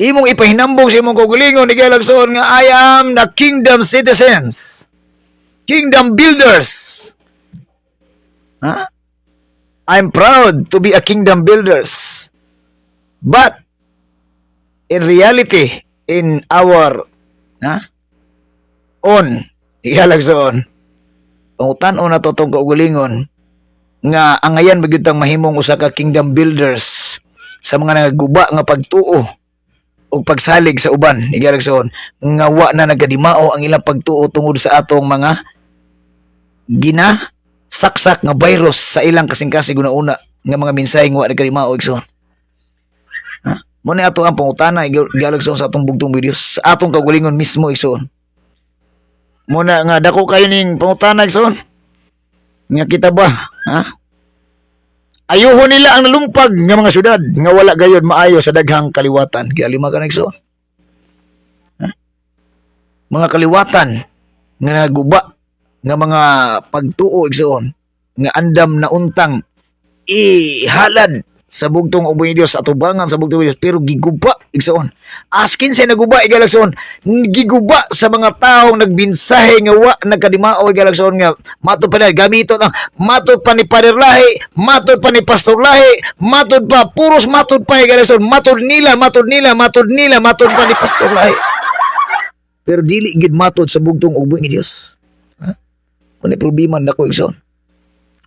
Imong ipahinambong sa imong kaugalingon igala igsoon nga I am the kingdom citizens. Kingdom builders. I'm proud to be a kingdom builders. But in reality, in our own, ihalagsoon, pangutan-on na totong kaugalingon, nga angayan magyutang mahimong usa ka kingdom builders sa mga nagaguba nga pagtuo o pagsalig sa uban, ihalagsoon, nga wa na nagkadimao ang ilang pagtuo tungod sa atong mga saksak nga virus sa ilang kasing-kasing una-una nga mga mensahe nga wa nagkadimao igsoon. Muna ato ang pangutana igalagsoon sa atong bugtong Dios sa atong kaugalingon mismo igsoon. Muna nga dako kayo ning pangutana igsoon. Nga kita ba, ayuhon nila ang nalumpag nga mga syudad nga wala gayud maayo sa daghang kaliwatan. Gialima ka na igsoon. Mga kaliwatan nga naguba nga mga pagtuo igsoon nga andam na untang ihalad sa bugtong ubay Dios atubangan sa bugtong Dios pero giguba igsoon. Askin sa naguba igalagsoon, giguba sa mga taong nagbinsahe nga wa nagkadimao igalagsoon nga matud pa gamito na matud pa ni Pader Lahi, matud pa ni Pastor Lahi, matud pa puros matud pa igalagsoon, matud nila pa ni Pastor Lahi. Pero dili gid matud sa bugtong ubay ni Dios. Kuno problema nako igsoon.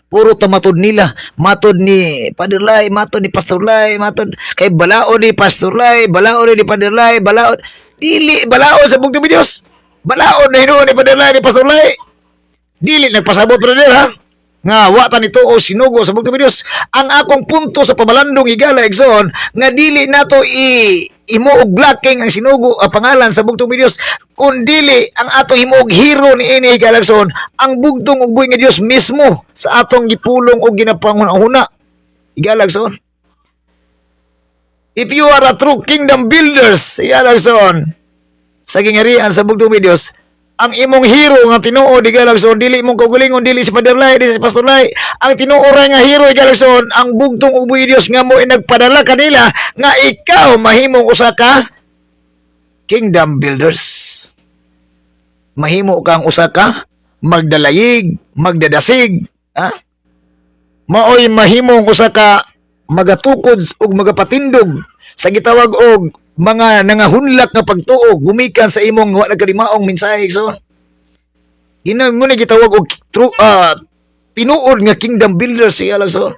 Puro tamatod nila, matod ni Pader Lai, matod ni Pastor Lai, matod kay balao ni Pastor Lai, balao ni Pader Lai, balao dili balao sa bugtong Dios. Balao na hinuon ni Pader Lai ni Pastor Lai. Dili nagpasabot brother ha. Nga watan ito o sinugo sa bugtong Diyos. Ang akong punto sa pamalandong higala igsoon nga dili nato imo og blocking ang sinugo pangalan sa bugtong Diyos, kun dili ang ato himo og hero ni ini higala igsoon ang bugtong ug buhi nga Dios mismo sa atong gipulong og ginapanghuna higala igsoon. If you are a true kingdom builders higala igsoon sa gingarian sa bugtong Diyos, ang imong hero nga tinuod di galagson dili mong kaugalingon dili si Father Lai dili si Pastor Lai, ang tinuod nga hero di galagson ang bugtong uboy Dios nga mo nagpadala kanila nga ikaw mahimong usa ka kingdom builders, mahimo kang usa ka magdalayig magdadasig ha, maoy mahimong usa ka magatukod ug magapatindog sa gitawag og mga nangahunlak nga pagtuo gumikan sa imong wa nagkalimaong mensahe so ina mo na gitawag og true tinuod nga kingdom builder siya lang so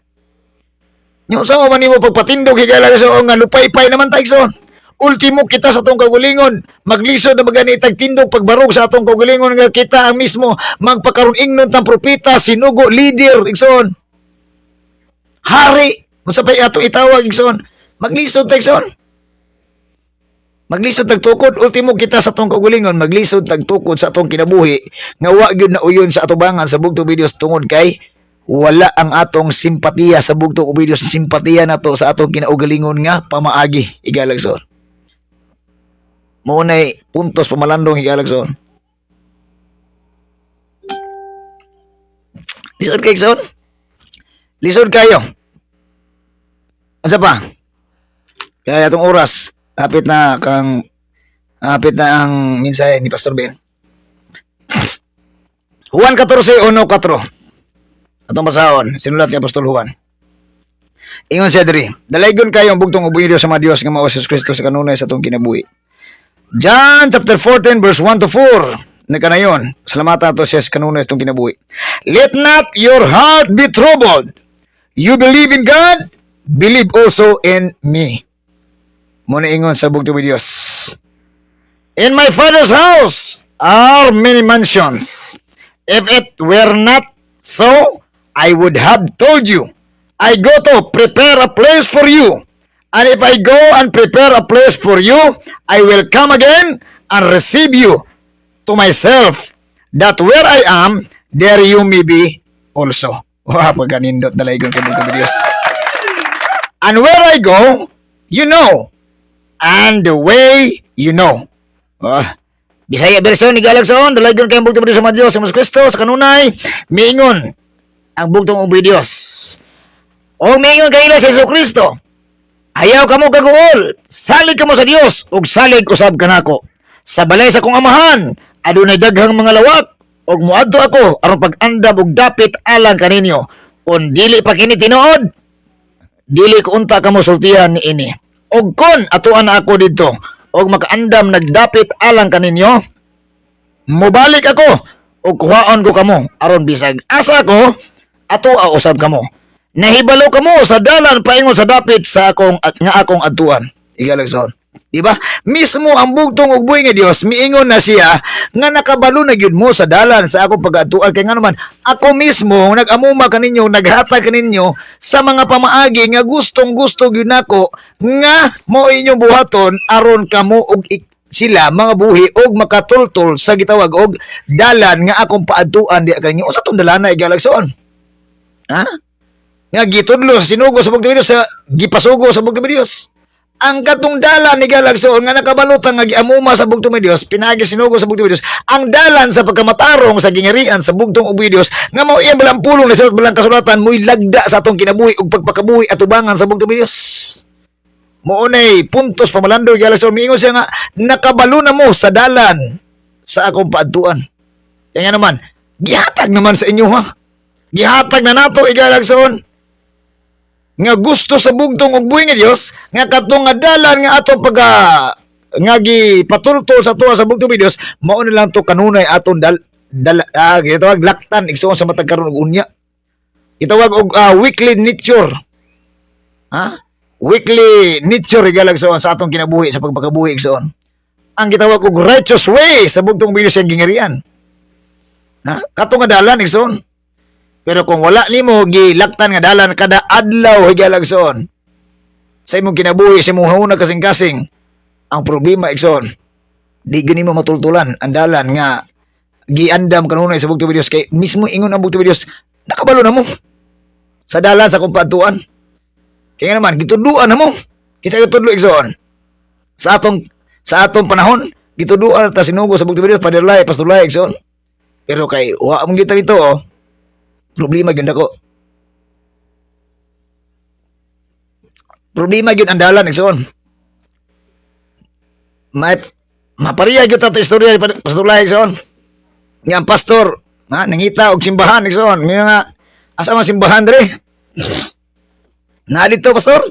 nya sa man nimo pagpatindog higala so nga lupay-pay naman tay so ultimo kita sa atong kaugalingon maglisod na magani tagtindog pagbarog sa atong kaugalingon nga kita ang mismo magpakaron ingnon tang propeta sinugo leader igsoon hari unsa pay ato itawag igsoon maglisod tay igsoon maglisod tagtukod ultimo kita sa atong kaugalingon maglisod tagtukod sa atong kinabuhi nga wa gyud na uyon sa atubangan sa bugtong Diyos tungod kay wala ang atong simpatiya sa bugtong Diyos simpatiya nato sa atong kinaugalingon nga pamaagi igalagson mo nay puntos pamalandong igalagson lisod kay son lisod kayo asa pa kaya atong oras hapit na ang mensahe ni Pastor Ben. Juan 14:1-4. Atong basahon, sinulat ni Apostol Juan. Ingon siya diri, dalaygon kayo ang bugtong uboy Dios sa mga Dios nga mao si Kristo sa kanunay sa atong kinabuhi. John chapter 14:1-4. Nagkanayon, salamatan ato siya sa kanunay sa atong kinabuhi. Let not your heart be troubled. You believe in God, believe also in me. Muna ingon sa bugtong Diyos. In my Father's house are many mansions. If it were not so, I would have told you. I go to prepare a place for you. And if I go and prepare a place for you, I will come again and receive you to myself, that where I am, there you may be also. Wow, pagkanindot na laygon kay bugtong Diyos. And where I go, you know, and the way you know. Bisaya version ni Galagson, dalaygon kay bugtong sa mga Dios sa Kristo sa kanunay, miingon ang bugtong uboy Dios. O miingon kay sa Kristo. Ayaw kamo kaguol, salig kamo sa Dios ug salig usab kanako. Sa balay sa kong amahan, adunay daghang mga lawak ug moadto ako aron pag-andam og dapit alang kaninyo. Kun dili pa kini tinuod, dili ko unta kamo sultihan ni ini. Og kon atuan ako dito og makaandam nagdapit alang kaninyo, mobalik ako og kuhaon ko kamo aron bisag asa ko atua usab kamo. Nahibalo kamo sa dalan paingon sa dapit sa akong atuan. Igalagson. Diba? Mismo ang bugtong ug buhi nga Dios miingon na siya nga nakabalo na gyud mo sa dalan sa akong pag-atuan kay ngano man ako mismo nag-amuma kaninyo naghatag kaninyo sa mga pamaagi nga gustong-gusto gyud nako nga mao inyong buhaton aron kamo og sila mga buhi og makatultol sa gitawag og dalan nga akong paadtuan di kaninyo usa tong dalana igalagson. Ha? Nga gitudlo sinugo sa bugtong Dios sa gipasugo sa bugtong Dios. Ang katong dalan ni Galagson nga nakabalutang nga giamuma sa bugtong Dios, pinagi sinugo sa bugtong Dios. Ang dalan sa pagkamatarong sa gingarian sa bugtong uboy Dios nga mao iyang balang pulong na sa balang kasulatan mo'y lagda sa atong kinabuhi ug pagpakabuhi atubangan sa bugtong Dios. Mounay puntos pamalando Galagson miingon siya nga nakabalo na mo sa dalan sa akong paadtuan. Kaya naman, gihatag naman sa inyo ha. Gihatag na nato Galagson nga gusto sa bugtong ug buhi nga Dios nga katong nga dalan nga ato pag nga gipatultol sa tuwa sa bugtong Dios mao na lang to kanunay aton gitawag laktan igsoon sa matag karon og unya itawag og weekly nature weekly nature Galagson sa atong kinabuhi sa pagpakabuhi igsoon ang gitawag og righteous way sa bugtong Dios ang gingarian Ha? Kato nga dalan igsoon. Pero kung wala nimo gilaktan nga dalan kada adlaw higalagson. Sa imong kinabuhi sa imong hauna kasing-kasing, ang problema igsoon, di gani mo matultulan ang dalan nga giandam kanunay sa bugtong videos kay mismo ingon ang bugtong videos nakabalo na mo sa dalan sa kumpantuan. Kaya naman gituduan na mo. Kisa gitudlo igsoon. Sa atong panahon, gituduan ta sinugo sa bugtong videos Father Lai, Pastor Lai igsoon. Pero kay wa mong kita dito problema gyud ako. Problema gyud ang dalan igsoon. Mapariya gyud ta istorya ni Pastor Lai igsoon. Nga ang pastor nangita og simbahan igsoon. Nga asa man simbahan dre? Na dito pastor.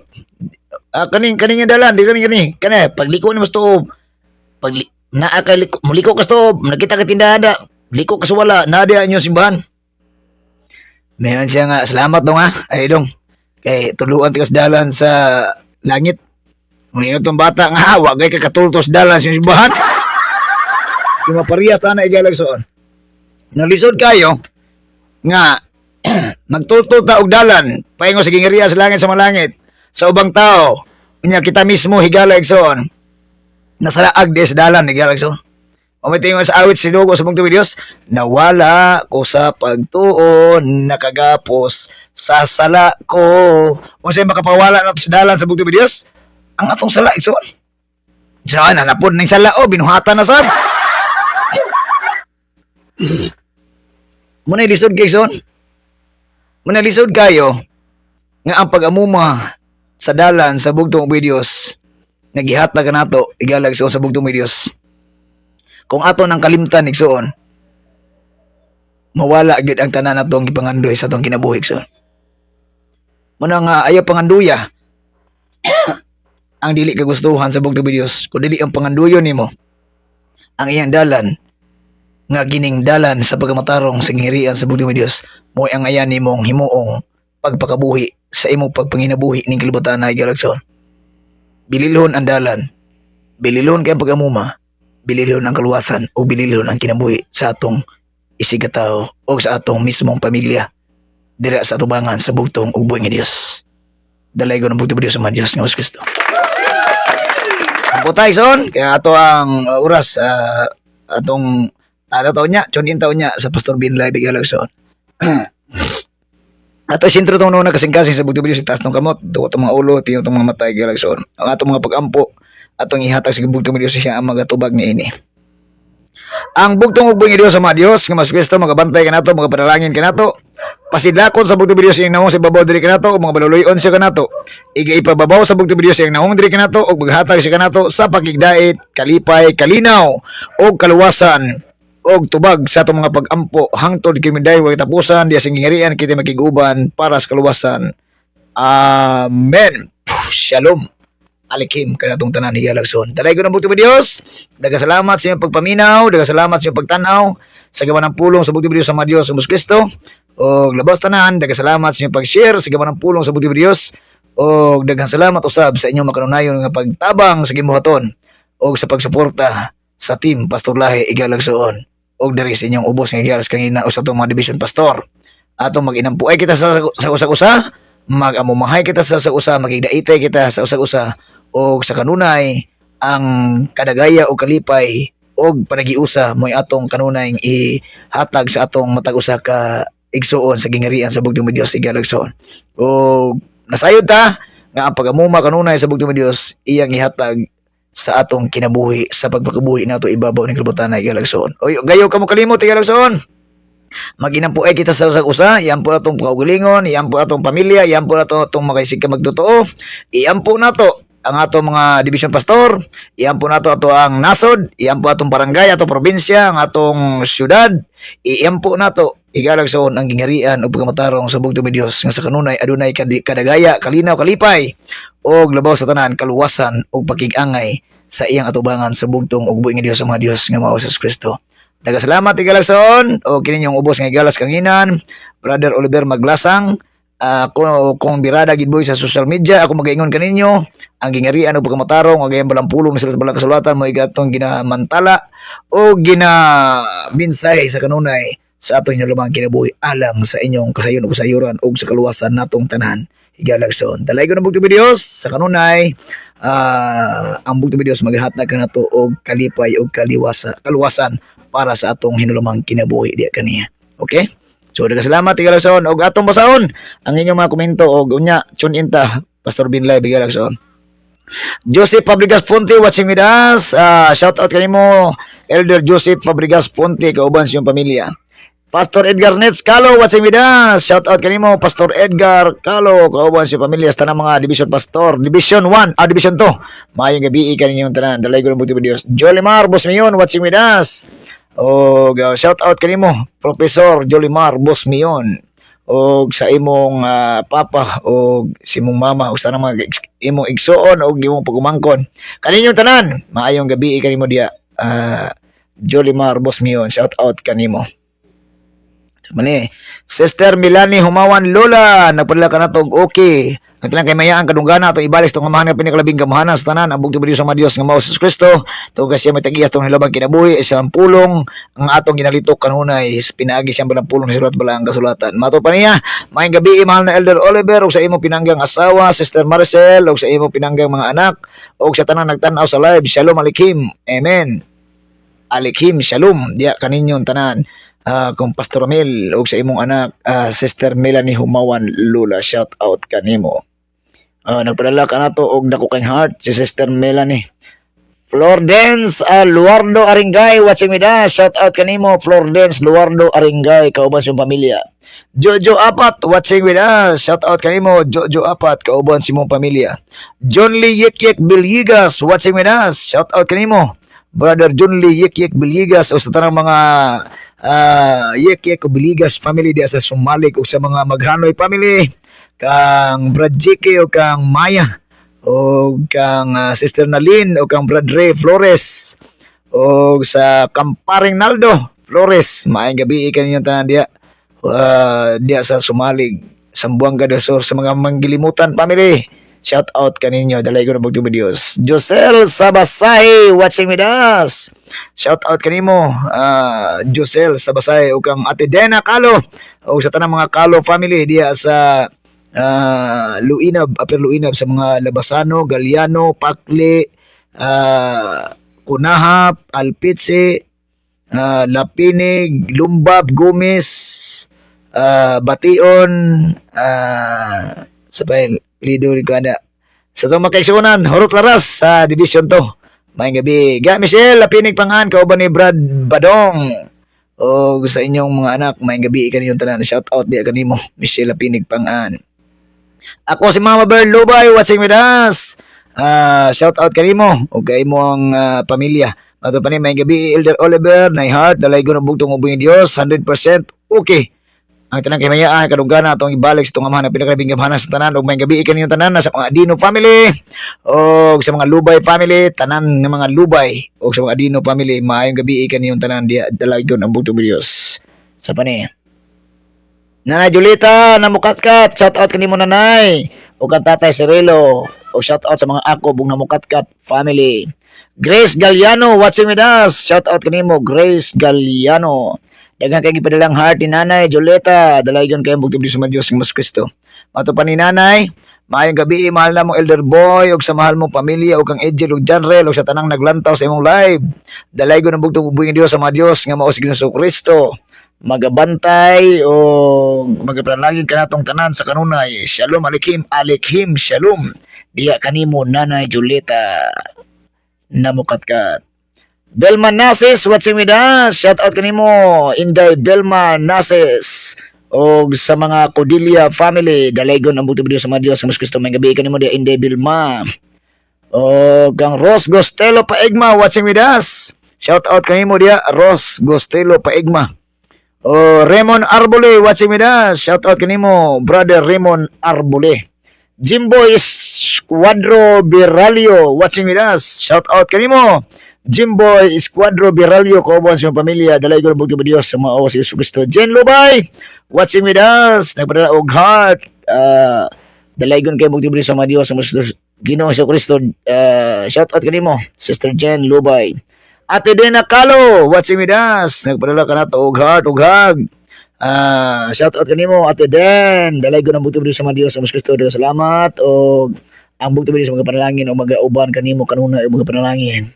Kaning nga dalan, di kani. Kani pagliko ni masto pag naa ka muliko ka sto, nakita ka tindahan da. Liko ka sa wala, na dia inyo simbahan. Mayon siya nga, salamat dong ay dong. Kay tuluan tikas dalan sa langit. Ngayon itong bata nga, wagay ka katultos dalan sa simbahan. Si mapariyas na igalagsoon. Nalisod kayo, nga, magtultol ta og dalan, paingo sa gingiriya sa langit sa malangit, sa ubang tao, niya kita mismo higalagsoon. Nasalaag di sa dalan higalagsoon. Umitingon sa awit sinugo sa bugtong videos, nawala ko sa pagtuon, nakagapos sa sala ko. Kung sa'yo makapawala na sa dalan sa bugtong videos, ang atong sala, igsoon. Saan, nanapod ng sala, binuhatan na sab. Muna lisod kayo, igsoon. Muna lisod kayo, nga ang pag-amuma sa dalan sa bugtong videos, nagihata ka nato, igalag sa bugtong videos. Kung ato nang kalimtan igsoon, mawala gid ang tanan natong gipangandoy sa atong kinabuhi igsoon. Muna nga ayaw panganduya ang dili kagustuhan sa bugtong videos, kung dili ang panganduyon nimo ang iyang dalan nga gining dalan sa pagamatarong sa gingirian sa bugtong videos, mo ang ayan nimong himuong pagpakabuhi sa imong pagpanginabuhi ning kalibutan na igalagson. Bililhon ang dalan, bililhon kay ang pagamuma, bililhon ang kaluwasan o bililhon ang kinabuhi sa atong isigataw o sa atong mismong pamilya dira sa atubangan sa bugtong ug buhi nga Dios. Dalay ko ng bugtong Dios sa mga Dios nga Hesus Kristo. Ang putay son kaya ato ang oras atong taon niya, tune-in taon niya sa Pastor Bin Lai Bigalagson. Ato sintro tong nuna kasing-kasing sa bugtong Dios itaas ng kamot, duwa tong mga ulo, piyo tong mga matay Bigalagson. Ang atong mga pagampo atong ihatag sa bugtong Dios siya ang magatubag ni ini. Ang bugtong ug buhi nga Dios sa mga Dios nga mas Kristo magabantay kanato, magapanalangin kanato. Pasidlakon sa bugtong Dios ing naong sa babaw diri kanato ug mga baluluyon siya kanato. Ipababaw sa bugtong Dios ing naong diri kanato ug maghatag siya kanato sa pakigdait, kalipay, kalinaw ug kaluwasan og tubag sa atong mga pagampo hangtod kimiday wa tapusan diya sing gingirian kita makiguban para sa kaluwasan. Amen. Shalom. Alikim kanatong tanan higalagson. Talay ko ng bugtong Dios. Daga salamat sa iyong pagpaminaw, daga salamat sa iyong pagtanaw sa gawan ng pulong sa bugtong Dios sa mga Dios sa Hesus Kristo. O labas tanan, daga salamat sa iyong pag-share sa gawan ng pulong sa bugtong Dios. O daghang salamat usab sa inyong makanunayon nga pagtabang sa gibuhaton o sa pagsuporta sa team Pastor Lahi Igalagson. O diri sa inyong ubos nga giharas kangina usa tong mga division pastor. Atong mag-inampuay kita sa usa-usa, mag-amumahay kita sa usa-usa, magigdaitay kita sa usa-usa. O sa kanunay ang kadagaya o kalipay o panagiusa mo'y atong kanunay ihatag sa atong matag usa ka igsuon sa gingarian sa bugtong Dios igalagson. O nasayod ta nga ang pagamuma kanunay sa bugtong Dios iyang ihatag sa atong kinabuhi sa pagpakabuhi nato ibabaw ning kalibutan na igalagson. O gayo kamo kalimot igalagson. Maginampuay kita sa usa-usa, iyan po atong kaugalingon, iyan po atong pamilya, iyan po atong makaisig ka magtotoo, iyan po nato ang ato mga division pastor, iyan po nato ato ang nasod, iyan po atong barangay, atong probinsya, ang atong syudad, iyan po nato igalagson ang gingarian o pagamatarong sa bugtong Dios nga sa kanunay adunay kadagaya, kalinaw, kalipay og labaw sa tanan kaluwasan og pakig-angay sa iyang atubangan sa bugtong ug buhi nga Dios sa mga Dios nga mao Hesus Kristo. Daga salamat igalagson o kini yung ubos nga igalas kanginan, Brother Oliver Maglasang. Kung birada gid boy sa social media, ako magaingon kaninyo ang gingarian o pagkamatarong ang gayang balampulong sa balang kasulatan mo igatong ginamantala o ginabinsahe sa kanunay sa atong hinulumang kinabuhi alang sa inyong kasayon ug kasayuran ug sa kaluwasan natong tanan higalagson. Dalay ko ng bugtong Dios sa kanunay ang bugtong Dios maghatag kanato og kalipay ug kaluwasan para sa atong hinulumang kinabuhi diya kaniya. Okay? So daghang salamat higalagson og atong basaon ang inyong mga komento og unya tune in ta Pastor Binlay higalagson. Joseph Fabregas Ponte watching with us. Shout out kanimo Elder Joseph Fabregas Ponte kauban sa iyong pamilya. Pastor Edgar Nets Calo watching with us. Shout out kanimo Pastor Edgar Calo kauban sa iyong pamilya sa tanang mga division pastor. Division 1, Division 2. Maayong gabi kaninyong tanan. Dalay ko ng buti Dios. Jolimar Bosmion watching with us. Og shout out kanimo Professor Jolimar Bosmion. Og sa imong papa og si imong mama og sa mga imong igsuon og imong pagumangkon kaninyong tanan maayong gabi kanimo dia Jolimar Bosmion shout out kanimo. Mani Sister Milani Humawan Lola nagpadala ka na tog okay nagtalang kay mayaan kadunggana ato ibalik tong amahan nga pinakalabing kamahanan sa tanan ang bugtong sa Dios nga mao si Kristo tugas siya matag-iyas tong hilabang kinabuhi isang pulong ang atong ginalitok kanunay pinaagi siyang balang pulong sa sulat balang kasulatan mato pa niya maayong gabi mahal na Elder Oliver ug sa imong pinanggang asawa Sister Maricel ug sa imong pinanggang mga anak ug sa tanan nagtan-aw sa live shalom alikim amen alikim shalom diya kaninyong tanan kung Pastor Mel ug sa imong anak Sister Melanie Humawan Lula shout out kanimo. Nagpadala ka nato og dako kang heart si Sister Melanie. Flordence Luardo Aringay watching with us shout out kanimo Flordence Luardo Aringay kauban sa pamilya. Jojo Apat watching with us shout out kanimo Jojo Apat kauban sa imong pamilya. John Lee Yek Bilyigas watching with us shout out kanimo Brother John Lee Yek Bilyigas o sa tanang mga Yek Biligas family diya sa Sumalik o sa mga Maghanoy family kang Brad Jike o kang Maya o kang Sister Nalin o kang Brad Ray Flores o sa Kamparing Naldo Flores maayong gabi kaninyong tanan diya diya sa Sumalig Sambuanga del Sur sa mga Manggilimutan family shout out kaninyo dalay ko na bugtong Dios. Josel Sabasay watching with us shout out kanimo Josel Sabasay ug kang Ate Dena Calo ug sa tanang mga Calo family diya sa Luinab Upper Luinab sa mga Labasano Galiano Pakli Kunahap Alpitse Lapinig Lumbab Gomez Bation sabay lido rin ko ana sa itong makaigsunan Horot Laras sa Division 2 maayong gabi Ga Michelle Lapinig Pangan kauban ni Brad Badong o sa inyong mga anak maayong gabi kaninyong tanan shout out diya kanimo Michelle Lapinig Pangan ako si Mama Bear Lubay watching with us shout out kanimo o kay mo ang pamilya mato pa ni maayong gabi Elder Oliver na heart dalay ko ng bugtong ubong Dios 100% okay ang tanang kahimayaan kadugana atong ibalik sa itong amahan na pinakalabing kamahanan sa tanan ug may gabi kaninyong tanan sa mga Adino family o sa mga Lubay family tanan ng mga Lubay o sa mga Adino family maayong gabi kaninyong tanan diya dalagon ang bugtong Dios sa pani Nanay Julita namukatkat shout out kanimo nanay ug ang tatay Cirilo o shout out sa mga ako bug namukatkat family Grace Galliano watching with us shout out kanimo Grace Galliano daghang kay gipadalang heart ni Nanay Joleta dalaygon kay bugtong sa Dios ng Mas Kristo mato pa ni Nanay maayong gabi mahal na mong Elder Boy ug sa mahal mong pamilya ug kang Edgel ug Janrel ug sa tanang naglantaw sa imong live dalaygon ang bugtong ubong Dios sa Dios nga mao si Ginoong Kristo magabantay o magapanalangin kanatong tanan sa kanunay shalom alikim shalom diya kanimo Nanay Joleta namukatkat Belma Nases watching with us shout out kanimo Inday Belma Nases og sa mga Cordelia family dalaygon ang bugtong sa Dios sa Mas Kristo may gabi kanimo dia Inday Belma o kang Ros Gostelo Paigma watching with us shout out kanimo dia Ros Gostelo Paigma o Raymond Arbole watching with us shout out kanimo brother Raymond Arbole Jimbo Escuadro Biralio watching with us shout out kanimo Jimboy Escuadro Biralio kauban sa pamilya dalay ko bugtong Dios sa mao si Hesus Kristo Jen Lubay watching with us nagpadala og heart dalay ko kay bugtong Dios sa Dios sa Ginoong Hesus Kristo shout out kanimo Sister Jen Lubay Ate Dena Calo, watching with us. Nagpadala ka na to, og heart, og hug. Shout out kanimo Ate Den. Dalay ko ng bugtong video sa mga Dios sa Mas Kristo. Daghang salamat og ang bugtong video sa mga panalangin o mga uban kanimo kanuna o mga panalangin.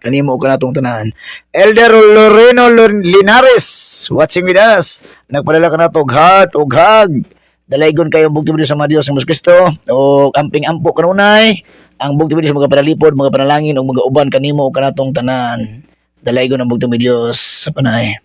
Kanimo og kanatong tanan. Elder Loreno Linares, watching with us. Nagpadala ka na to, og heart, og hug. Dalaygon kayo ang bugtong video sa mga Dios sa Mas Kristo o amping ampo kanunay. Ang bugtong video sa mga panalipod, mga panalangin o mga uban kanimo o kanatong tanan. Dalaygon ang bugtong video sa panay.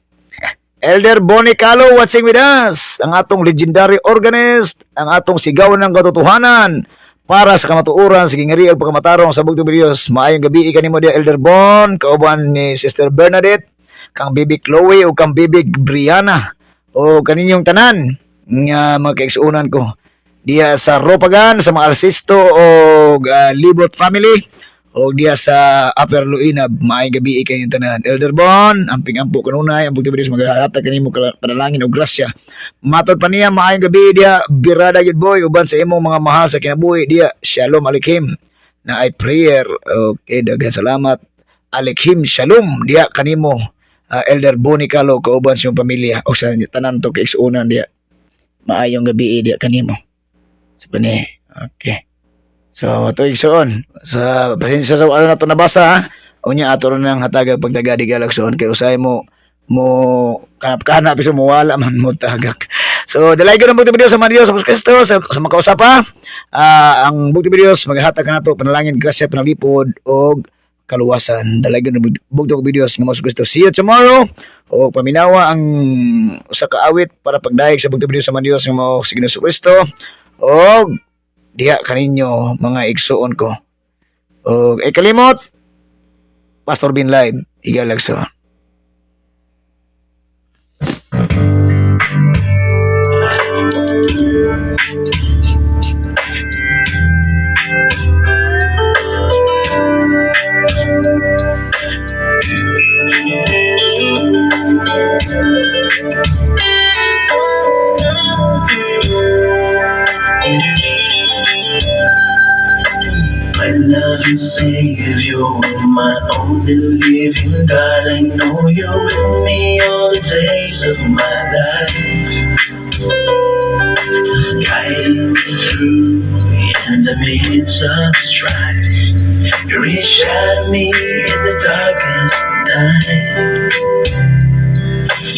Elder Bonnie Calo watching with us. Ang atong legendary organist, ang atong sigawan ng katotohanan para sa kamatuoran sa gingari ug pagkamatarong sa bugtong videos. Maayong gabi kanimo dia Elder Bon, kauban ni Sister Bernadette, kang Bibi Chloe o kang Bibi Brianna o kaninyong tanan nga mga kaigsuunan ko diya sa Ropagan, sa mga Alsisto o Libot family o diya sa Upper Luinab. Maayong gabi kaninyong tanan. Elder Bon, amping ampo kanunay ang bugtong videos maghatag kanimo panalangin o grasya. Matod pa niya maayong gabi diya birada gid boy uban sa imong mga mahal sa kinabuhi diya. Shalom Aleichem na ay prayer. Okay, daghang salamat. Aleichem shalom diya kanimo Elder Bonnie Calo kauban sa iyong pamilya o sa tanan to kaigsuunan diya. Maayong gabi diya kanimo. Sabani. Okay. So, ito igsoon. Sa pasensya sa ano na ito nabasa, ha? Unya, ato rin ang hatagag pagtagadi galagsoon. Kaya usay mo kanap-kanap, iso mo wala man mo tagak. So, dalay ko ng bukti videos sa mga Diyos, sa Kristo, sa makausap ha. Ang bukti videos, maghatag ka na ito, panalangin, grasya, panalipod, o kaluwasan. Dalay ko ng bukti videos ng mga Kristo. See you tomorrow. O paminawa ang usa ka awit para pagdayeg sa bukti videos sa mga Diyos ng mga Signo sa Kristo. O diha kaninyo mga igsuon ko. O kalimot Pastor Bin Live igalagso. My loving Savior, my only living God, I know you're with me all the days of my life, guiding me through in the midst of strife. You reach out me in the darkest night.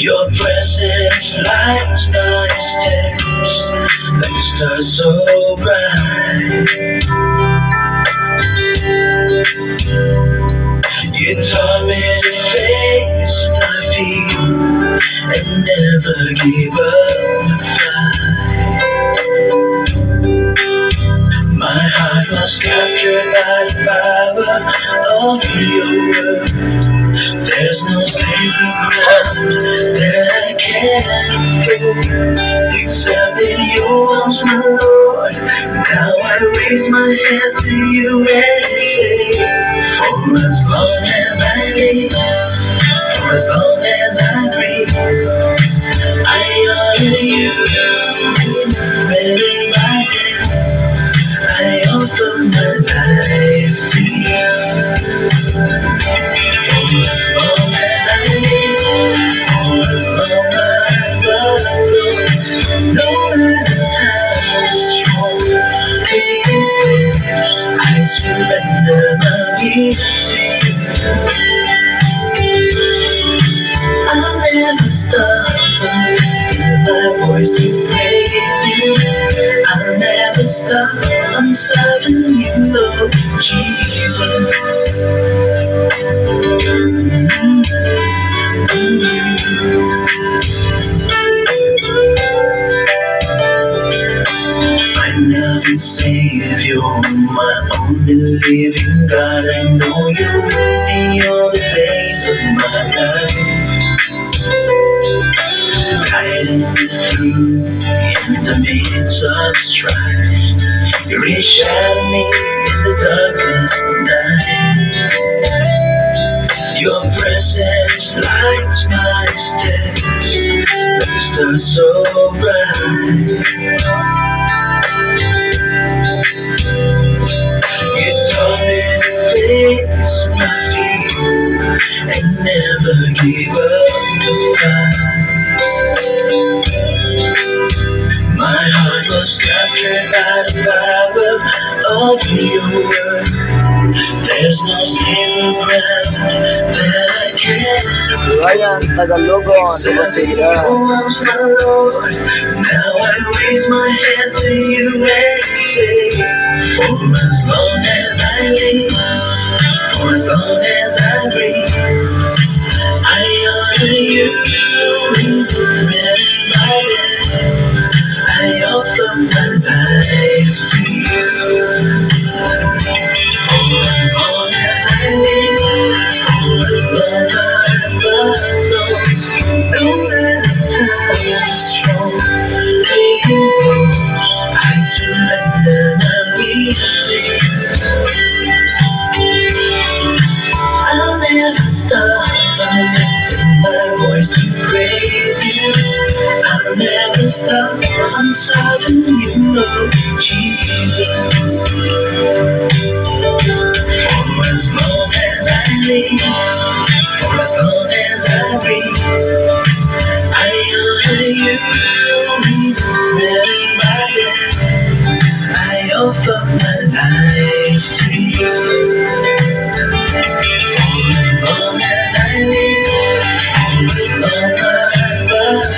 Your presence lights my steps like a star so bright. You taught me to face my fear and never give up the fight. My heart was captured by the power of your word. There's no safer ground that I can afford except in your arms, my Lord. Now I raise my hand to you and say, for as long as I live, for as long as I breathe, I honor you in my hand. I offer my life to you. For as long as I live, for as long as I love, no matter how strong it is, I surrender my will to you. I'll never stop lifting my voice to praise you. I'll never stop on serving you, Lord Jesus. My loving Savior, my only living God, I know you're with me all the days of my life, guiding me through in the midst of strife. You reach out me in the darkest night. Your presence lights my steps like a star so bright. You taught me to face my fear and never give up the fight. My heart was captured by the power of your word. There's no safer ground that I can Ryan Tagalogon, Serving you was my Lord. Now I raise my hand to you and say, for as long as I live, for as long as I breathe, I honor you with the breath in my head. I offer my life to you. For as long as I live, for as long as I love, no matter how strong you goes, I surrender my will to you. I'll never stop. I'll lift my voice to praise you. I'll never stop. I'm serving you, Lord Jesus. For as long as I live, for as long as I breathe, I honor you with breath in my head. I offer my life to you. For as long as I live, for as long as I love,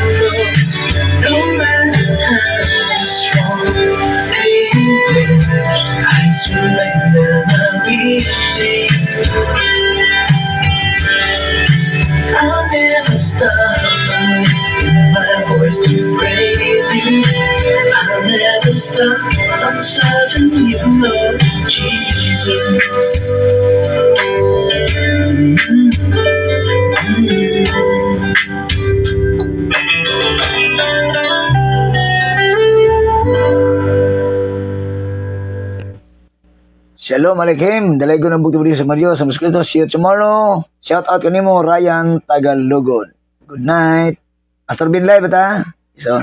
no matter how strong you goes, I surrender my will to you. I'll never stop lifting my voice to praise you. I'll never stop. I'm serving you, Lord Jesus. Shalom Aleichem, dalay ko ng bukti sa Mario sa Muskrito. See you tomorrow. Shout out kanimo Ryan Tagalogon. Good night. Pastor Bin Live ata. Iso.